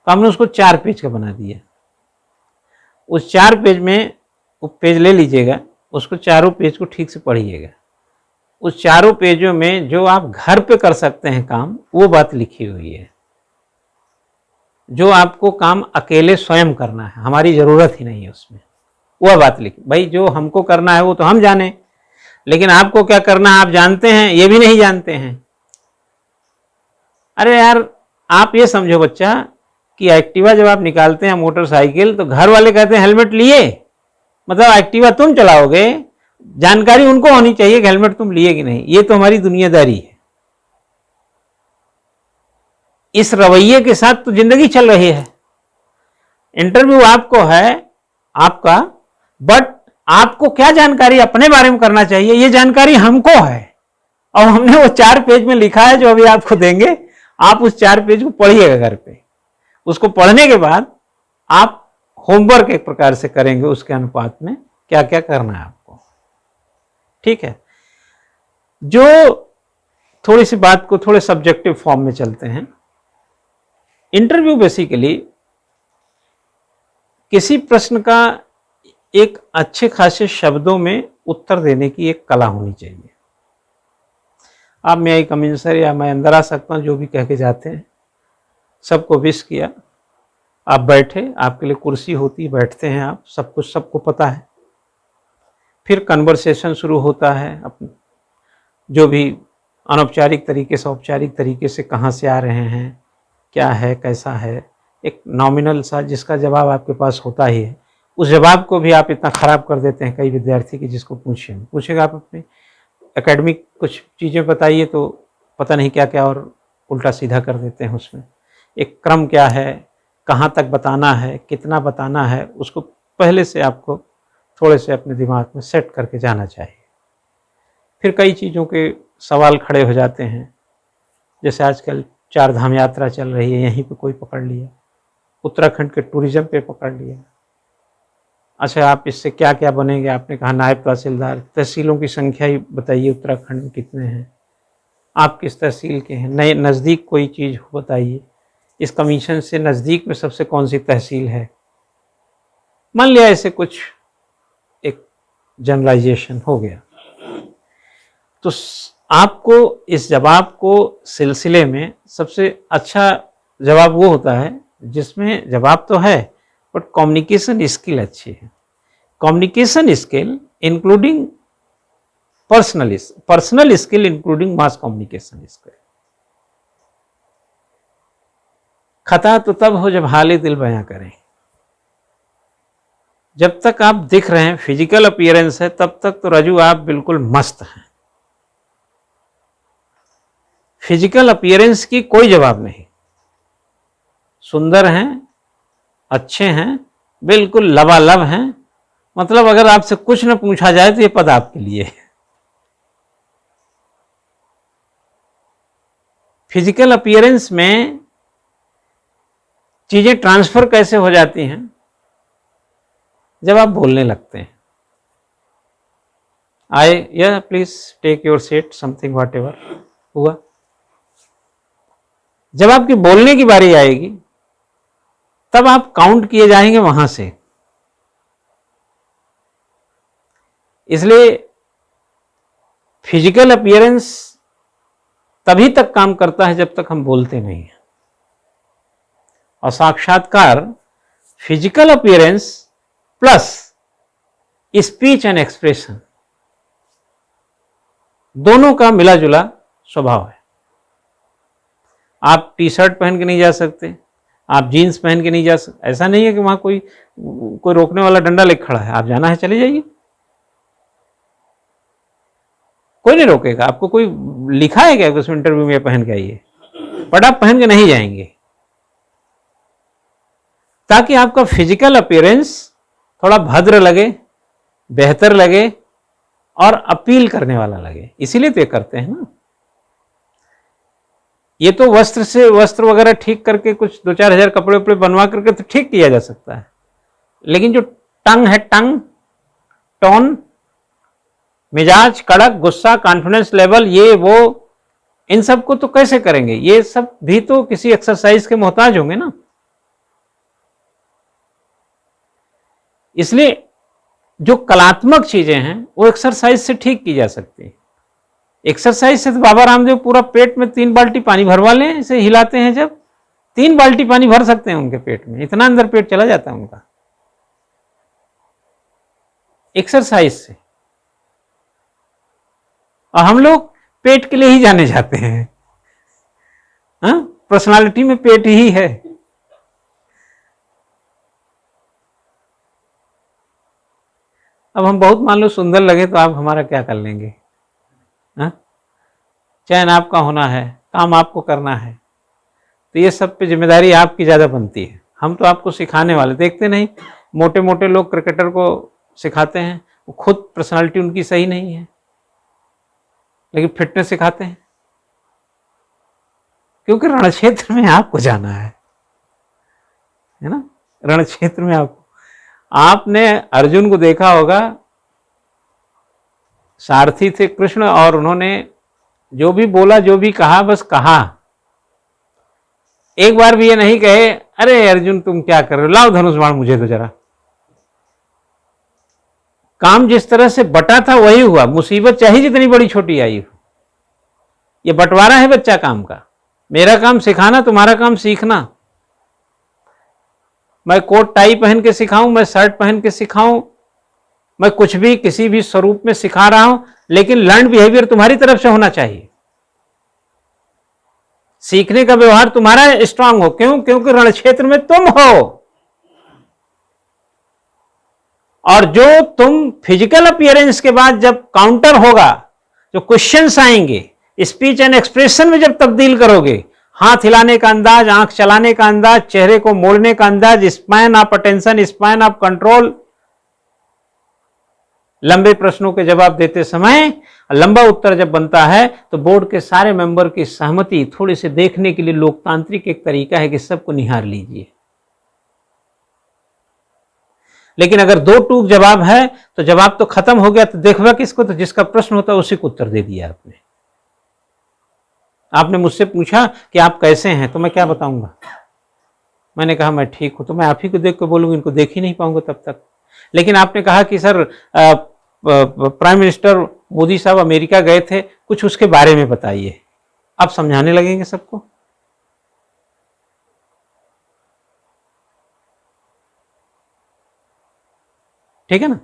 तो हमने उसको 4 पेज का बना दिया। उस 4 पेज में, वो पेज ले लीजिएगा, उसको चारों पेज को ठीक से पढ़िएगा। उस चारों पेजों में जो आप घर पे कर सकते हैं काम, वो बात लिखी हुई है। जो आपको काम अकेले स्वयं करना है, हमारी जरूरत ही नहीं है उसमें, वह बात लिखी। भाई जो हमको करना है वो तो हम जाने, लेकिन आपको क्या करना है आप जानते हैं, ये भी नहीं जानते हैं। अरे यार, आप ये समझो बच्चा कि एक्टिवा जब आप निकालते हैं, मोटरसाइकिल, तो घर वाले कहते हैं हेलमेट लिए, मतलब एक्टिवा तुम चलाओगे, जानकारी उनको होनी चाहिए कि हेलमेट तुम लिए कि नहीं। ये तो हमारी दुनियादारी है। इस रवैये के साथ तो जिंदगी चल रही है। इंटरव्यू आपको है, आपका, बट आपको क्या जानकारी अपने बारे में करना चाहिए, ये जानकारी हमको है। और हमने वो 4 पेज में लिखा है जो अभी आपको देंगे। आप उस 4 पेज को पढ़िएगा घर पे। उसको पढ़ने के बाद आप होमवर्क एक प्रकार से करेंगे उसके अनुपात में क्या क्या करना है आपको। ठीक है। जो थोड़ी सी बात को थोड़े सब्जेक्टिव फॉर्म में चलते हैं। इंटरव्यू बेसिकली किसी प्रश्न का एक अच्छे खासे शब्दों में उत्तर देने की एक कला होनी चाहिए। आप मैं आई कम इन सर, या मैं अंदर आ सकता हूँ, जो भी कह के जाते हैं। सबको विश किया, आप बैठे, आपके लिए कुर्सी होती, बैठते हैं आप, सब कुछ सबको पता है। फिर कन्वर्सेशन शुरू होता है, अपने जो भी अनौपचारिक तरीके से औपचारिक तरीके से, कहाँ से आ रहे हैं, क्या है, कैसा है, एक नॉमिनल सा जिसका जवाब आपके पास होता ही है। उस जवाब को भी आप इतना ख़राब कर देते हैं कई विद्यार्थी की, जिसको पूछेगा आप अपने एकेडमिक कुछ चीज़ें बताइए तो पता नहीं क्या क्या और उल्टा सीधा कर देते हैं। उसमें एक क्रम क्या है, कहाँ तक बताना है, कितना बताना है, उसको पहले से आपको थोड़े से अपने दिमाग में सेट करके जाना चाहिए। फिर कई चीज़ों के सवाल खड़े हो जाते हैं, जैसे आजकल 4 धाम यात्रा चल रही है, यहीं पे कोई पकड़ लिया, उत्तराखंड के टूरिज्म पे पकड़ लिया, अच्छा, आप इससे क्या क्या बनेंगे? आपने कहा नायब तहसीलदार। तहसीलों की संख्या ही बताइए उत्तराखंड में कितने हैं, आप किस तहसील के हैं? नए नज़दीक कोई चीज़ हो बताइए, इस कमीशन से नज़दीक में सबसे कौन सी तहसील है? मान लिया ऐसे कुछ एक जनरलाइजेशन हो गया, तो आपको इस जवाब को सिलसिले में सबसे अच्छा जवाब वो होता है जिसमें जवाब तो है बट कम्युनिकेशन स्किल अच्छी है। Communication skill including personal skill including mass communication skill. खता तो तब हो जब हाल दिल बयां करें। जब तक आप दिख रहे हैं, फिजिकल अपीयरेंस है, तब तक तो रजू आप बिल्कुल मस्त हैं। फिजिकल अपीयरेंस की कोई जवाब नहीं। सुंदर हैं, अच्छे हैं, बिल्कुल लबालब हैं, मतलब अगर आपसे कुछ न पूछा जाए तो ये पद आपके लिए है। फिजिकल अपीयरेंस में चीजें ट्रांसफर कैसे हो जाती हैं? जब आप बोलने लगते हैं, आए या please take your seat, something whatever हुआ, जब आपकी बोलने की बारी आएगी तब आप काउंट किए जाएंगे वहां से। इसलिए फिजिकल अपीयरेंस तभी तक काम करता है जब तक हम बोलते नहीं हैं, और साक्षात्कार physical appearance plus speech and expression दोनों का मिला जुला स्वभाव है। आप टी शर्ट पहन के नहीं जा सकते, आप जीन्स पहन के नहीं जा सकते। ऐसा नहीं है कि वहां कोई रोकने वाला डंडा लेकर खड़ा है, आप जाना है चले जाइए, कोई नहीं रोकेगा आपको। कोई लिखा है क्या उसमें इंटरव्यू में पहन के आइए, बट आप पहन के नहीं जाएंगे, ताकि आपका फिजिकल अपीयरेंस थोड़ा भद्र लगे, बेहतर लगे और अपील करने वाला लगे। इसीलिए तो ये करते हैं ना। ये तो वस्त्र वगैरह ठीक करके कुछ 2-4 हज़ार कपड़े उपड़े बनवा करके तो ठीक किया जा सकता है, लेकिन जो टंग है, टोन, मिजाज, कड़क, गुस्सा, कॉन्फिडेंस लेवल, ये वो, इन सब को तो कैसे करेंगे? ये सब भी तो किसी एक्सरसाइज के मोहताज होंगे ना। इसलिए जो कलात्मक चीजें हैं वो एक्सरसाइज से ठीक की जा सकती है। एक्सरसाइज से तो बाबा रामदेव पूरा पेट में 3 बाल्टी पानी भरवा लें, इसे हिलाते हैं जब 3 बाल्टी पानी भर सकते हैं उनके पेट में, इतना अंदर पेट चला जाता है उनका एक्सरसाइज से। और हम लोग पेट के लिए ही जाने जाते हैं, हाँ, पर्सनालिटी में पेट ही है। अब हम बहुत मान लो सुंदर लगे तो आप हमारा क्या कर लेंगे? हाँ, चयन आपका होना है, काम आपको करना है, तो ये सब पे जिम्मेदारी आपकी ज़्यादा बनती है। हम तो आपको सिखाने वाले, देखते नहीं मोटे मोटे लोग क्रिकेटर को सिखाते हैं, वो खुद पर्सनालिटी उनकी सही नहीं है लेकिन फिटनेस सिखाते हैं, क्योंकि रण क्षेत्र में आपको जाना है ना। रण क्षेत्र में आपने अर्जुन को देखा होगा, सारथी थे कृष्ण, और उन्होंने जो भी बोला, जो भी कहा, बस कहा। एक बार भी ये नहीं कहे अरे अर्जुन तुम क्या कर रहे हो, लाओ धनुष बाण मुझे तो जरा। काम जिस तरह से बटा था वही हुआ, मुसीबत चाहे जितनी बड़ी छोटी आई हो। ये बंटवारा है बच्चा काम का, मेरा काम सिखाना, तुम्हारा काम सीखना। मैं कोट टाई पहन के सिखाऊं, मैं शर्ट पहन के सिखाऊं, मैं कुछ भी किसी भी स्वरूप में सिखा रहा हूं, लेकिन लर्न बिहेवियर तुम्हारी तरफ से होना चाहिए। सीखने का व्यवहार तुम्हारा स्ट्रांग हो। क्यों? क्योंकि रण क्षेत्र में तुम हो, और जो तुम फिजिकल अपीयरेंस के बाद जब काउंटर होगा, जो क्वेश्चंस आएंगे, स्पीच एंड एक्सप्रेशन में जब तब्दील करोगे, हाथ हिलाने का अंदाज, आंख चलाने का अंदाज, चेहरे को मोड़ने का अंदाज, span of attention, span of control, लंबे प्रश्नों के जवाब देते समय लंबा उत्तर जब बनता है तो बोर्ड के सारे मेंबर की सहमति थोड़ी से देखने के लिए लोकतांत्रिक एक तरीका है कि सबको निहार लीजिए। लेकिन अगर दो टूक जवाब है तो जवाब तो खत्म हो गया, तो देखवा किसको, तो जिसका प्रश्न होता है उसी को उत्तर दे दिया आपने। आपने मुझसे पूछा कि आप कैसे हैं, तो मैं क्या बताऊंगा? मैंने कहा मैं ठीक हूं, तो मैं आप ही को देख के बोलूंगा, इनको देख ही नहीं पाऊंगा तब तक। लेकिन आपने कहा कि सर प्राइम मिनिस्टर मोदी साहब अमेरिका गए थे, कुछ उसके बारे में बताइए। आप समझाने लगेंगे सबको। ठीक है ना?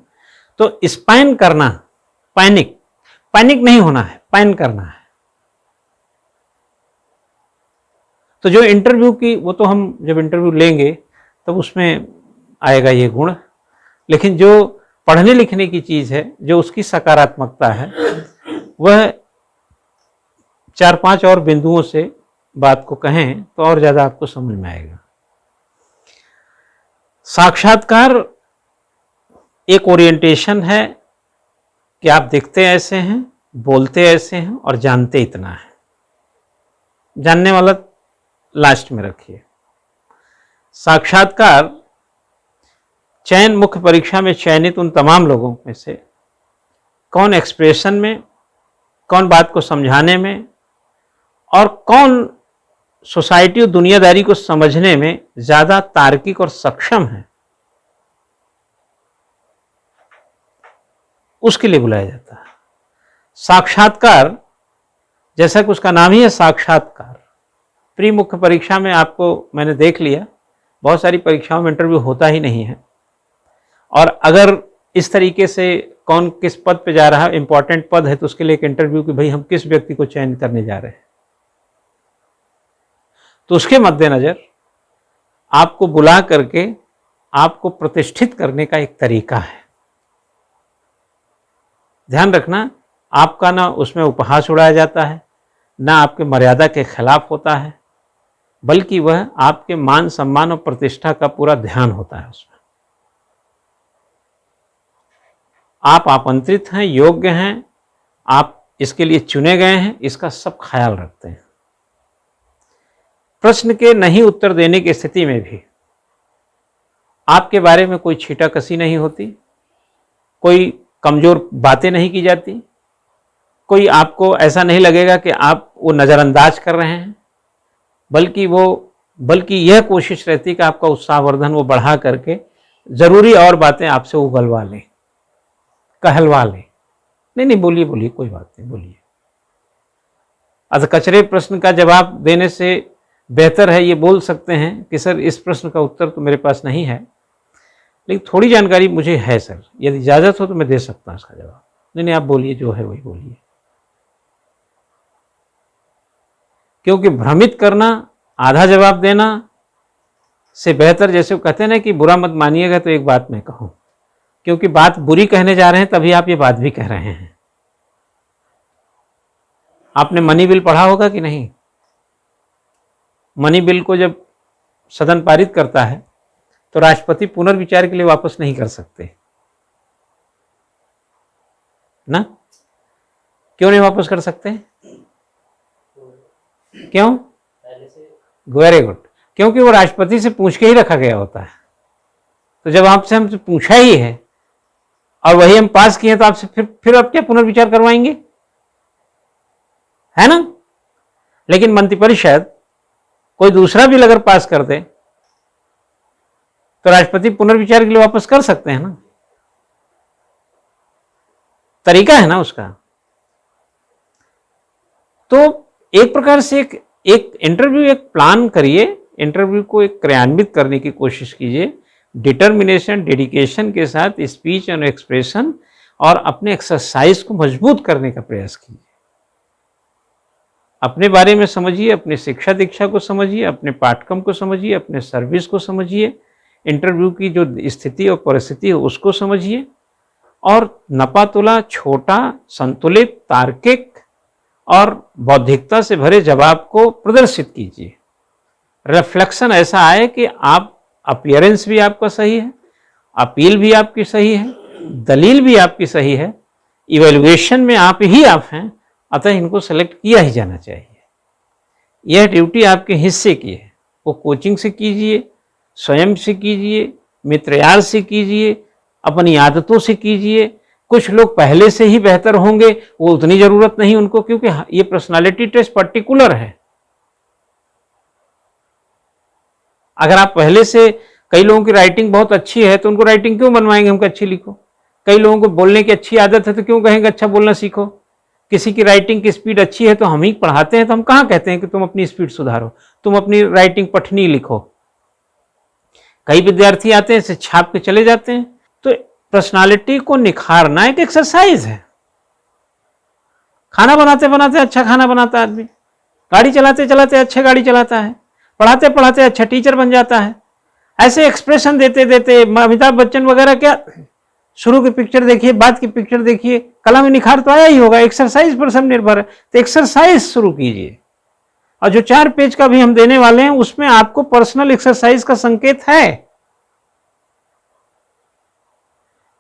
तो स्पाइन करना, पैनिक नहीं होना है, पैन करना है। तो जो इंटरव्यू की, वो तो हम जब इंटरव्यू लेंगे तब उसमें आएगा ये गुण, लेकिन जो पढ़ने लिखने की चीज है, जो उसकी सकारात्मकता है, वह 4-5 और बिंदुओं से बात को कहें तो और ज्यादा आपको समझ में आएगा। साक्षात्कार एक ओरिएंटेशन है कि आप दिखते ऐसे हैं, बोलते ऐसे हैं और जानते इतना है। जानने वाला लास्ट में रखिए। साक्षात्कार चयन, मुख्य परीक्षा में चयनित उन तमाम लोगों में से कौन एक्सप्रेशन में, कौन बात को समझाने में, और कौन सोसाइटी और दुनियादारी को समझने में ज्यादा तार्किक और सक्षम है, उसके लिए बुलाया जाता है। साक्षात्कार, जैसा कि उसका नाम ही है साक्षात्कार, प्री मुख्य परीक्षा में आपको मैंने देख लिया, बहुत सारी परीक्षाओं में इंटरव्यू होता ही नहीं है। और अगर इस तरीके से कौन किस पद पे जा रहा है, इंपॉर्टेंट पद है, तो उसके लिए एक इंटरव्यू कि भाई हम किस व्यक्ति को चयन करने जा रहे हैं, तो उसके मद्देनजर आपको बुला करके आपको प्रतिष्ठित करने का एक तरीका है। ध्यान रखना, आपका ना उसमें उपहास उड़ाया जाता है, ना आपके मर्यादा के खिलाफ होता है, बल्कि वह आपके मान सम्मान और प्रतिष्ठा का पूरा ध्यान होता है उसमें। आप आमंत्रित हैं, योग्य हैं, आप इसके लिए चुने गए हैं, इसका सब ख्याल रखते हैं। प्रश्न के नहीं उत्तर देने की स्थिति में भी आपके बारे में कोई छीटाकसी नहीं होती, कोई कमजोर बातें नहीं की जाती, कोई आपको ऐसा नहीं लगेगा कि आप वो नज़रअंदाज कर रहे हैं, बल्कि यह कोशिश रहती कि आपका उत्साहवर्धन वो बढ़ा करके ज़रूरी और बातें आपसे उगलवा लें, कहलवा लें। नहीं बोलिए बोलिए, कोई बात नहीं, बोलिए। अधकचरे प्रश्न का जवाब देने से बेहतर है ये बोल सकते हैं कि सर इस प्रश्न का उत्तर तो मेरे पास नहीं है, लेकिन थोड़ी जानकारी मुझे है सर, यदि इजाज़त हो तो मैं दे सकता हूँ इसका जवाब। नहीं आप बोलिए, जो है वही बोलिए। क्योंकि भ्रमित करना, आधा जवाब देना से बेहतर, जैसे वो कहते हैं ना कि बुरा मत मानिएगा तो एक बात मैं कहूँ, क्योंकि बात बुरी कहने जा रहे हैं तभी आप ये बात भी कह रहे हैं। आपने मनी बिल पढ़ा होगा कि नहीं? मनी बिल को जब सदन पारित करता है तो राष्ट्रपति पुनर्विचार के लिए वापस नहीं कर सकते ना? क्यों नहीं वापस कर सकते? क्यों? वेरी गुड, क्योंकि वो राष्ट्रपति से पूछ के ही रखा गया होता है। तो जब आपसे हमसे पूछा ही है और वही हम पास किए तो आपसे फिर आप क्या पुनर्विचार करवाएंगे? है ना? लेकिन मंत्रिपरिषद कोई दूसरा बिल अगर पास कर दे तो राष्ट्रपति पुनर्विचार के लिए वापस कर सकते हैं ना? तरीका है ना उसका। तो एक प्रकार से एक इंटरव्यू एक प्लान करिए, इंटरव्यू को एक क्रियान्वित करने की कोशिश कीजिए, डिटर्मिनेशन, डेडिकेशन के साथ स्पीच एंड एक्सप्रेशन और अपने एक्सरसाइज को मजबूत करने का प्रयास कीजिए। अपने बारे में समझिए, अपनी शिक्षा दीक्षा को समझिए, अपने पाठ्यक्रम को समझिए, अपने सर्विस को समझिए, इंटरव्यू की जो स्थिति और परिस्थिति है उसको समझिए, और नपातुला, छोटा, संतुलित, तार्किक और बौद्धिकता से भरे जवाब को प्रदर्शित कीजिए। रिफ्लेक्शन ऐसा आए कि आप, अपीयरेंस भी आपका सही है, अपील भी आपकी सही है, दलील भी आपकी सही है, इवैल्यूएशन में आप ही आप हैं, अतः इनको सेलेक्ट किया ही जाना चाहिए। यह ड्यूटी आपके हिस्से की है, वो कोचिंग से कीजिए, स्वयं से कीजिए, मित्र यार से कीजिए, अपनी आदतों से कीजिए। कुछ लोग पहले से ही बेहतर होंगे, वो उतनी जरूरत नहीं उनको, क्योंकि ये पर्सनालिटी टेस्ट पर्टिकुलर है। अगर आप पहले से, कई लोगों की राइटिंग बहुत अच्छी है तो उनको राइटिंग क्यों बनवाएंगे हम कि अच्छी लिखो। कई लोगों को बोलने की अच्छी आदत है तो क्यों कहेंगे अच्छा बोलना सीखो। किसी की राइटिंग की स्पीड अच्छी है तो हम ही पढ़ाते हैं, तो हम कहाँ कहते हैं कि तुम अपनी स्पीड सुधारो, तुम अपनी राइटिंग पठनी लिखो। कई विद्यार्थी आते हैं इसे छाप के चले जाते हैं। तो पर्सनालिटी को निखारना एक एक्सरसाइज है। खाना बनाते बनाते अच्छा खाना बनाता है आदमी, गाड़ी चलाते चलाते अच्छे गाड़ी चलाता है, पढ़ाते पढ़ाते अच्छा टीचर बन जाता है। ऐसे एक्सप्रेशन देते देते अमिताभ बच्चन वगैरह, क्या शुरू की पिक्चर देखिए, बाद की पिक्चर देखिए, कला में निखार तो आया ही होगा। एक्सरसाइज पर सब निर्भर है, तो एक्सरसाइज शुरू कीजिए। और जो 4 पेज का भी हम देने वाले हैं उसमें आपको पर्सनल एक्सरसाइज का संकेत है।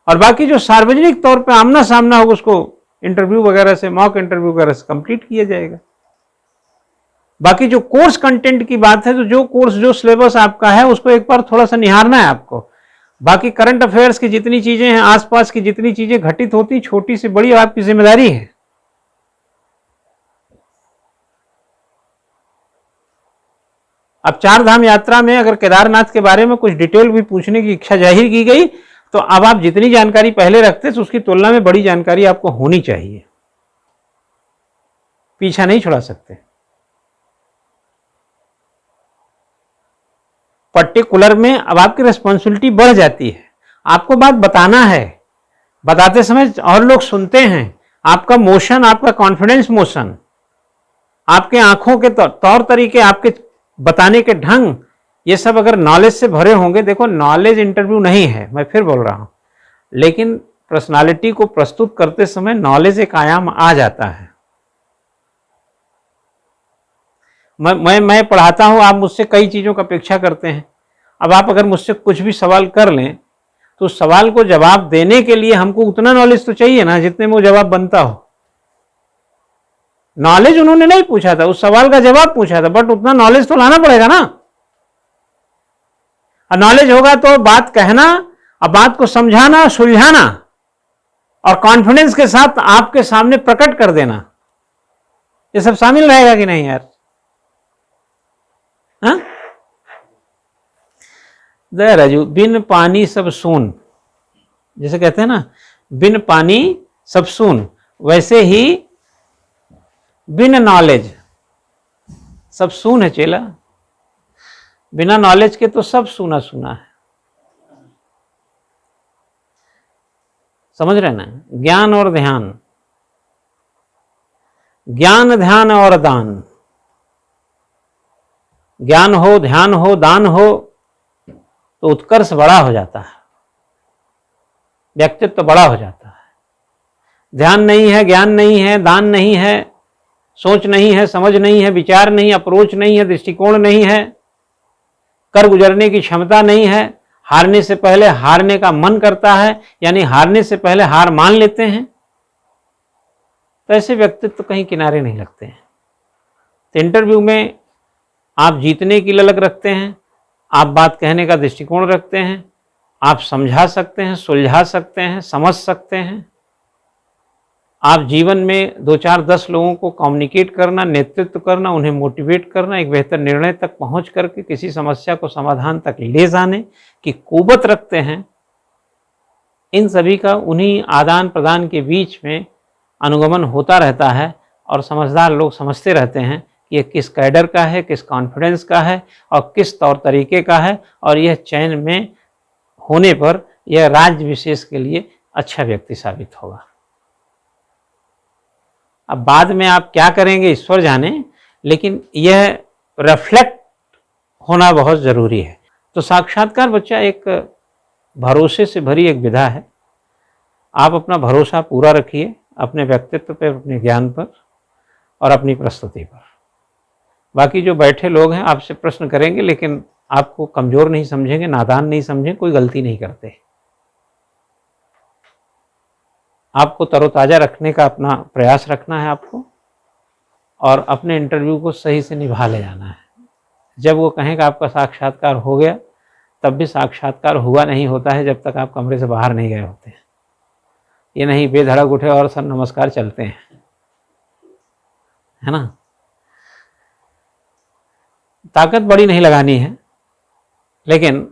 और बाकी जो सार्वजनिक तौर पे आमना सामना हो उसको इंटरव्यू वगैरह से, मॉक इंटरव्यू वगैरह से कंप्लीट किया जाएगा। बाकी जो कोर्स कंटेंट की बात है, तो जो कोर्स, जो सिलेबस आपका है उसको एक बार थोड़ा सा निहारना है आपको। बाकी करंट अफेयर्स की जितनी चीजें हैं, आसपास की जितनी चीजें घटित होती, छोटी से बड़ी, आपकी जिम्मेदारी है। अब 4 धाम यात्रा में अगर केदारनाथ के बारे में कुछ डिटेल भी पूछने की इच्छा जाहिर की गई, तो अब आप जितनी जानकारी पहले रखते तो उसकी तुलना में बड़ी जानकारी आपको होनी चाहिए, पीछा नहीं छुड़ा सकते। पर्टिकुलर में अब आपकी रिस्पॉन्सिबिलिटी बढ़ जाती है, आपको बात बताना है, बताते समय और लोग सुनते हैं, आपका मोशन, आपका कॉन्फिडेंस मोशन, आपके आंखों के तौर तरीके, आपके बताने के ढंग, ये सब अगर नॉलेज से भरे होंगे। देखो, नॉलेज इंटरव्यू नहीं है, मैं फिर बोल रहा हूं, लेकिन पर्सनालिटी को प्रस्तुत करते समय नॉलेज एक आयाम आ जाता है। मैं पढ़ाता हूं, आप मुझसे कई चीजों की अपेक्षा करते हैं। अब आप अगर मुझसे कुछ भी सवाल कर लें तो उस सवाल को जवाब देने के लिए हमको उतना नॉलेज तो चाहिए ना जितने में वो जवाब बनता हो। नॉलेज उन्होंने नहीं पूछा था, उस सवाल का जवाब पूछा था, बट उतना नॉलेज तो लाना पड़ेगा ना। और नॉलेज होगा तो बात कहना, और बात को समझाना, सुलझाना, और कॉन्फिडेंस के साथ आपके सामने प्रकट कर देना, ये सब शामिल रहेगा कि नहीं यार? हाँ, दया राजू, बिन पानी सब सून, जैसे कहते हैं ना, बिन पानी सब सून, वैसे ही बिन नॉलेज सब सून है चेला। बिना नॉलेज के तो सब सूना सूना है। समझ रहे ना? ज्ञान और ध्यान, ज्ञान ध्यान और दान, ज्ञान हो, ध्यान हो, दान हो तो उत्कर्ष बड़ा हो जाता है, व्यक्तित्व तो बड़ा हो जाता है। ध्यान नहीं है, ज्ञान नहीं है, दान नहीं है, सोच नहीं है, समझ नहीं है, विचार नहीं, अप्रोच नहीं है, दृष्टिकोण नहीं है, कर गुजरने की क्षमता नहीं है, हारने से पहले हारने का मन करता है, यानी हारने से पहले हार मान लेते हैं, तो ऐसे व्यक्तित्व कहीं किनारे नहीं लगते हैं। तो इंटरव्यू में आप जीतने की ललक रखते हैं, आप बात कहने का दृष्टिकोण रखते हैं, आप समझा सकते हैं, सुलझा सकते हैं, समझ सकते हैं। आप जीवन में 2, 4, 10 लोगों को कम्युनिकेट करना, नेतृत्व करना, उन्हें मोटिवेट करना, एक बेहतर निर्णय तक पहुंच करके किसी समस्या को समाधान तक ले जाने की कुवत रखते हैं। इन सभी का उन्हीं आदान प्रदान के बीच में अनुगमन होता रहता है, और समझदार लोग समझते रहते हैं कि ये किस कैडर का है, किस कॉन्फिडेंस का है, और किस तौर तरीके का है, और यह चयन में होने पर यह राज्य विशेष के लिए अच्छा व्यक्ति साबित होगा। अब बाद में आप क्या करेंगे ईश्वर जाने, लेकिन यह रिफ्लेक्ट होना बहुत ज़रूरी है। तो साक्षात्कार बच्चा एक भरोसे से भरी एक विधा है। आप अपना भरोसा पूरा रखिए अपने व्यक्तित्व पर, अपने ज्ञान पर और अपनी प्रस्तुति पर। बाकी जो बैठे लोग हैं आपसे प्रश्न करेंगे, लेकिन आपको कमज़ोर नहीं समझेंगे, नादान नहीं समझेंगे, कोई गलती नहीं करते। आपको तरोताज़ा रखने का अपना प्रयास रखना है आपको, और अपने इंटरव्यू को सही से निभा ले जाना है। जब वो कहें कि आपका साक्षात्कार हो गया, तब भी साक्षात्कार हुआ नहीं होता है जब तक आप कमरे से बाहर नहीं गए होते हैं। ये नहीं बेधड़क उठे और सर नमस्कार चलते हैं, है ना। ताकत बड़ी नहीं लगानी है, लेकिन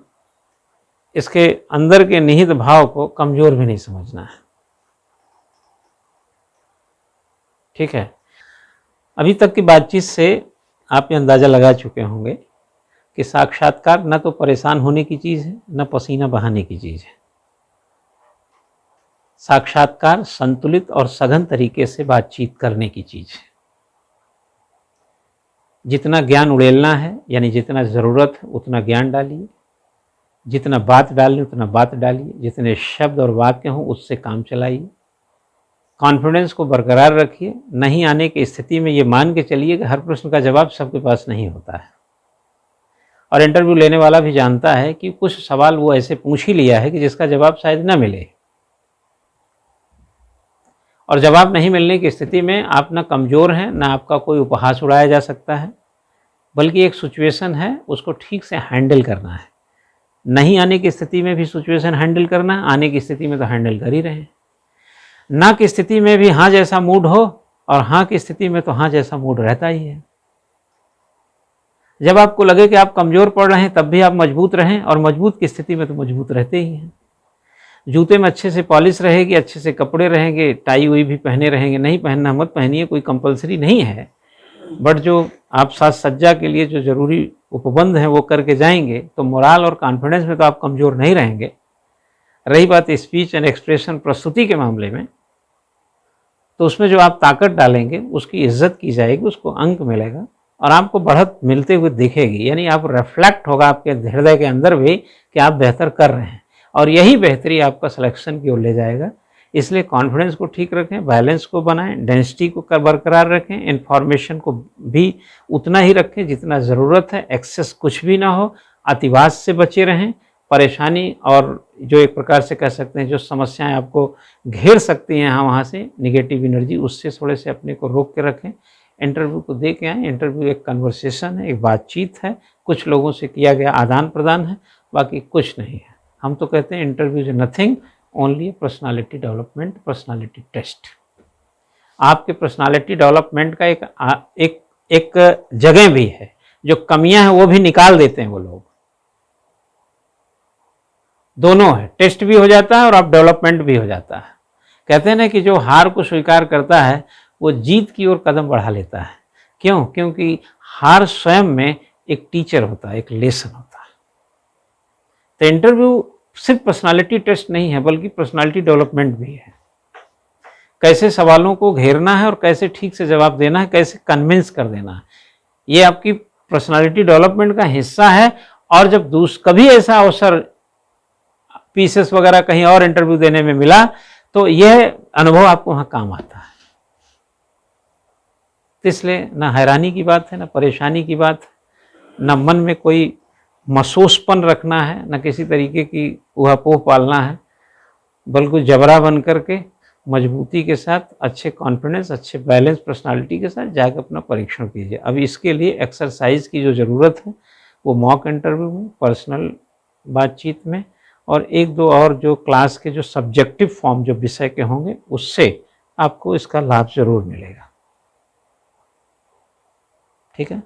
इसके अंदर के निहित भाव को कमजोर भी नहीं समझना है। ठीक है। अभी तक की बातचीत से आप ये अंदाजा लगा चुके होंगे कि साक्षात्कार न तो परेशान होने की चीज़ है, न पसीना बहाने की चीज़ है। साक्षात्कार संतुलित और सघन तरीके से बातचीत करने की चीज़ है। जितना ज्ञान उड़ेलना है, यानी जितना ज़रूरत है उतना ज्ञान डालिए, जितना बात डालनी उतना बात डालिए, जितने शब्द और वाक्य हों उससे काम चलाइए। कॉन्फिडेंस को बरकरार रखिए। नहीं आने की स्थिति में ये मान के चलिए कि हर प्रश्न का जवाब सबके पास नहीं होता है, और इंटरव्यू लेने वाला भी जानता है कि कुछ सवाल वो ऐसे पूछ ही लिया है कि जिसका जवाब शायद न मिले, और जवाब नहीं मिलने की स्थिति में आप ना कमज़ोर हैं, ना आपका कोई उपहास उड़ाया जा सकता है, बल्कि एक सिचुएशन है, उसको ठीक से हैंडल करना है। नहीं आने की स्थिति में भी सिचुएशन हैंडल करना है, आने की स्थिति में तो हैंडल कर ही रहे हैं। ना की स्थिति में भी हाँ जैसा मूड हो, और हाँ की स्थिति में तो हाँ जैसा मूड रहता ही है। जब आपको लगे कि आप कमज़ोर पड़ रहे हैं तब भी आप मजबूत रहें, और मजबूत की स्थिति में तो मजबूत रहते ही हैं। जूते में अच्छे से पॉलिश रहेगी, अच्छे से कपड़े रहेंगे, टाई हुई भी पहने रहेंगे, नहीं पहनना मत पहनिए, कोई कंपलसरी नहीं है, बट जो आप साज सज्जा के लिए जो ज़रूरी उपबंध हैं वो करके जाएंगे तो मोराल और कॉन्फिडेंस में तो आप कमज़ोर नहीं रहेंगे। रही बात स्पीच एंड एक्सप्रेशन प्रस्तुति के मामले में, तो उसमें जो आप ताकत डालेंगे उसकी इज्जत की जाएगी, उसको अंक मिलेगा और आपको बढ़त मिलते हुए दिखेगी। यानी आप रिफ्लेक्ट होगा आपके हृदय के अंदर भी कि आप बेहतर कर रहे हैं, और यही बेहतरी आपका सिलेक्शन की ओर ले जाएगा। इसलिए कॉन्फिडेंस को ठीक रखें, बैलेंस को बनाएं, डेंसिटी को बरकरार रखें, इन्फॉर्मेशन को भी उतना ही रखें जितना ज़रूरत है, एक्सेस कुछ भी ना हो, अतिवाद से बचे रहें। परेशानी और जो एक प्रकार से कह सकते हैं जो समस्याएं आपको घेर सकती हैं यहाँ वहाँ से निगेटिव एनर्जी, उससे थोड़े से अपने को रोक के रखें। इंटरव्यू को दे के आएँ। इंटरव्यू एक कन्वर्सेशन है, एक बातचीत है, कुछ लोगों से किया गया आदान प्रदान है, बाकी कुछ नहीं है। हम तो कहते हैं interview is nothing, only personality development, personality test. आपके पर्सनालिटी डेवलपमेंट का एक जगह भी है, जो कमियां हैं वो भी निकाल देते हैं वो लोग। दोनों है, टेस्ट भी हो जाता है और आप डेवलपमेंट भी हो जाता है। कहते हैं ना कि जो हार को स्वीकार करता है वो जीत की ओर कदम बढ़ा लेता है। क्यों? क्योंकि हार स्वयं में एक टीचर होता है, एक लेसन होता है। तो इंटरव्यू सिर्फ पर्सनालिटी टेस्ट नहीं है, बल्कि पर्सनालिटी डेवलपमेंट भी है। कैसे सवालों को घेरना है और कैसे ठीक से जवाब देना है, कैसे कन्विंस कर देना है, ये आपकी पर्सनालिटी डेवलपमेंट का हिस्सा है। और जब कभी ऐसा अवसर पीसेस वगैरह कहीं और इंटरव्यू देने में मिला तो यह अनुभव आपको वहाँ काम आता है। तो इसलिए ना हैरानी की बात है, ना परेशानी की बात है, ना मन में कोई मसूसपन रखना है, ना किसी तरीके की ऊहापोह पालना है, बल्कि जबरा बन करके मजबूती के साथ, अच्छे कॉन्फिडेंस, अच्छे बैलेंस पर्सनालिटी के साथ जाकर अपना परीक्षण कीजिए। अब इसके लिए एक्सरसाइज की जो ज़रूरत है वो मॉक इंटरव्यू में, पर्सनल बातचीत में, और एक दो और जो क्लास के जो सब्जेक्टिव फॉर्म जो विषय के होंगे उससे आपको इसका लाभ ज़रूर मिलेगा। ठीक है।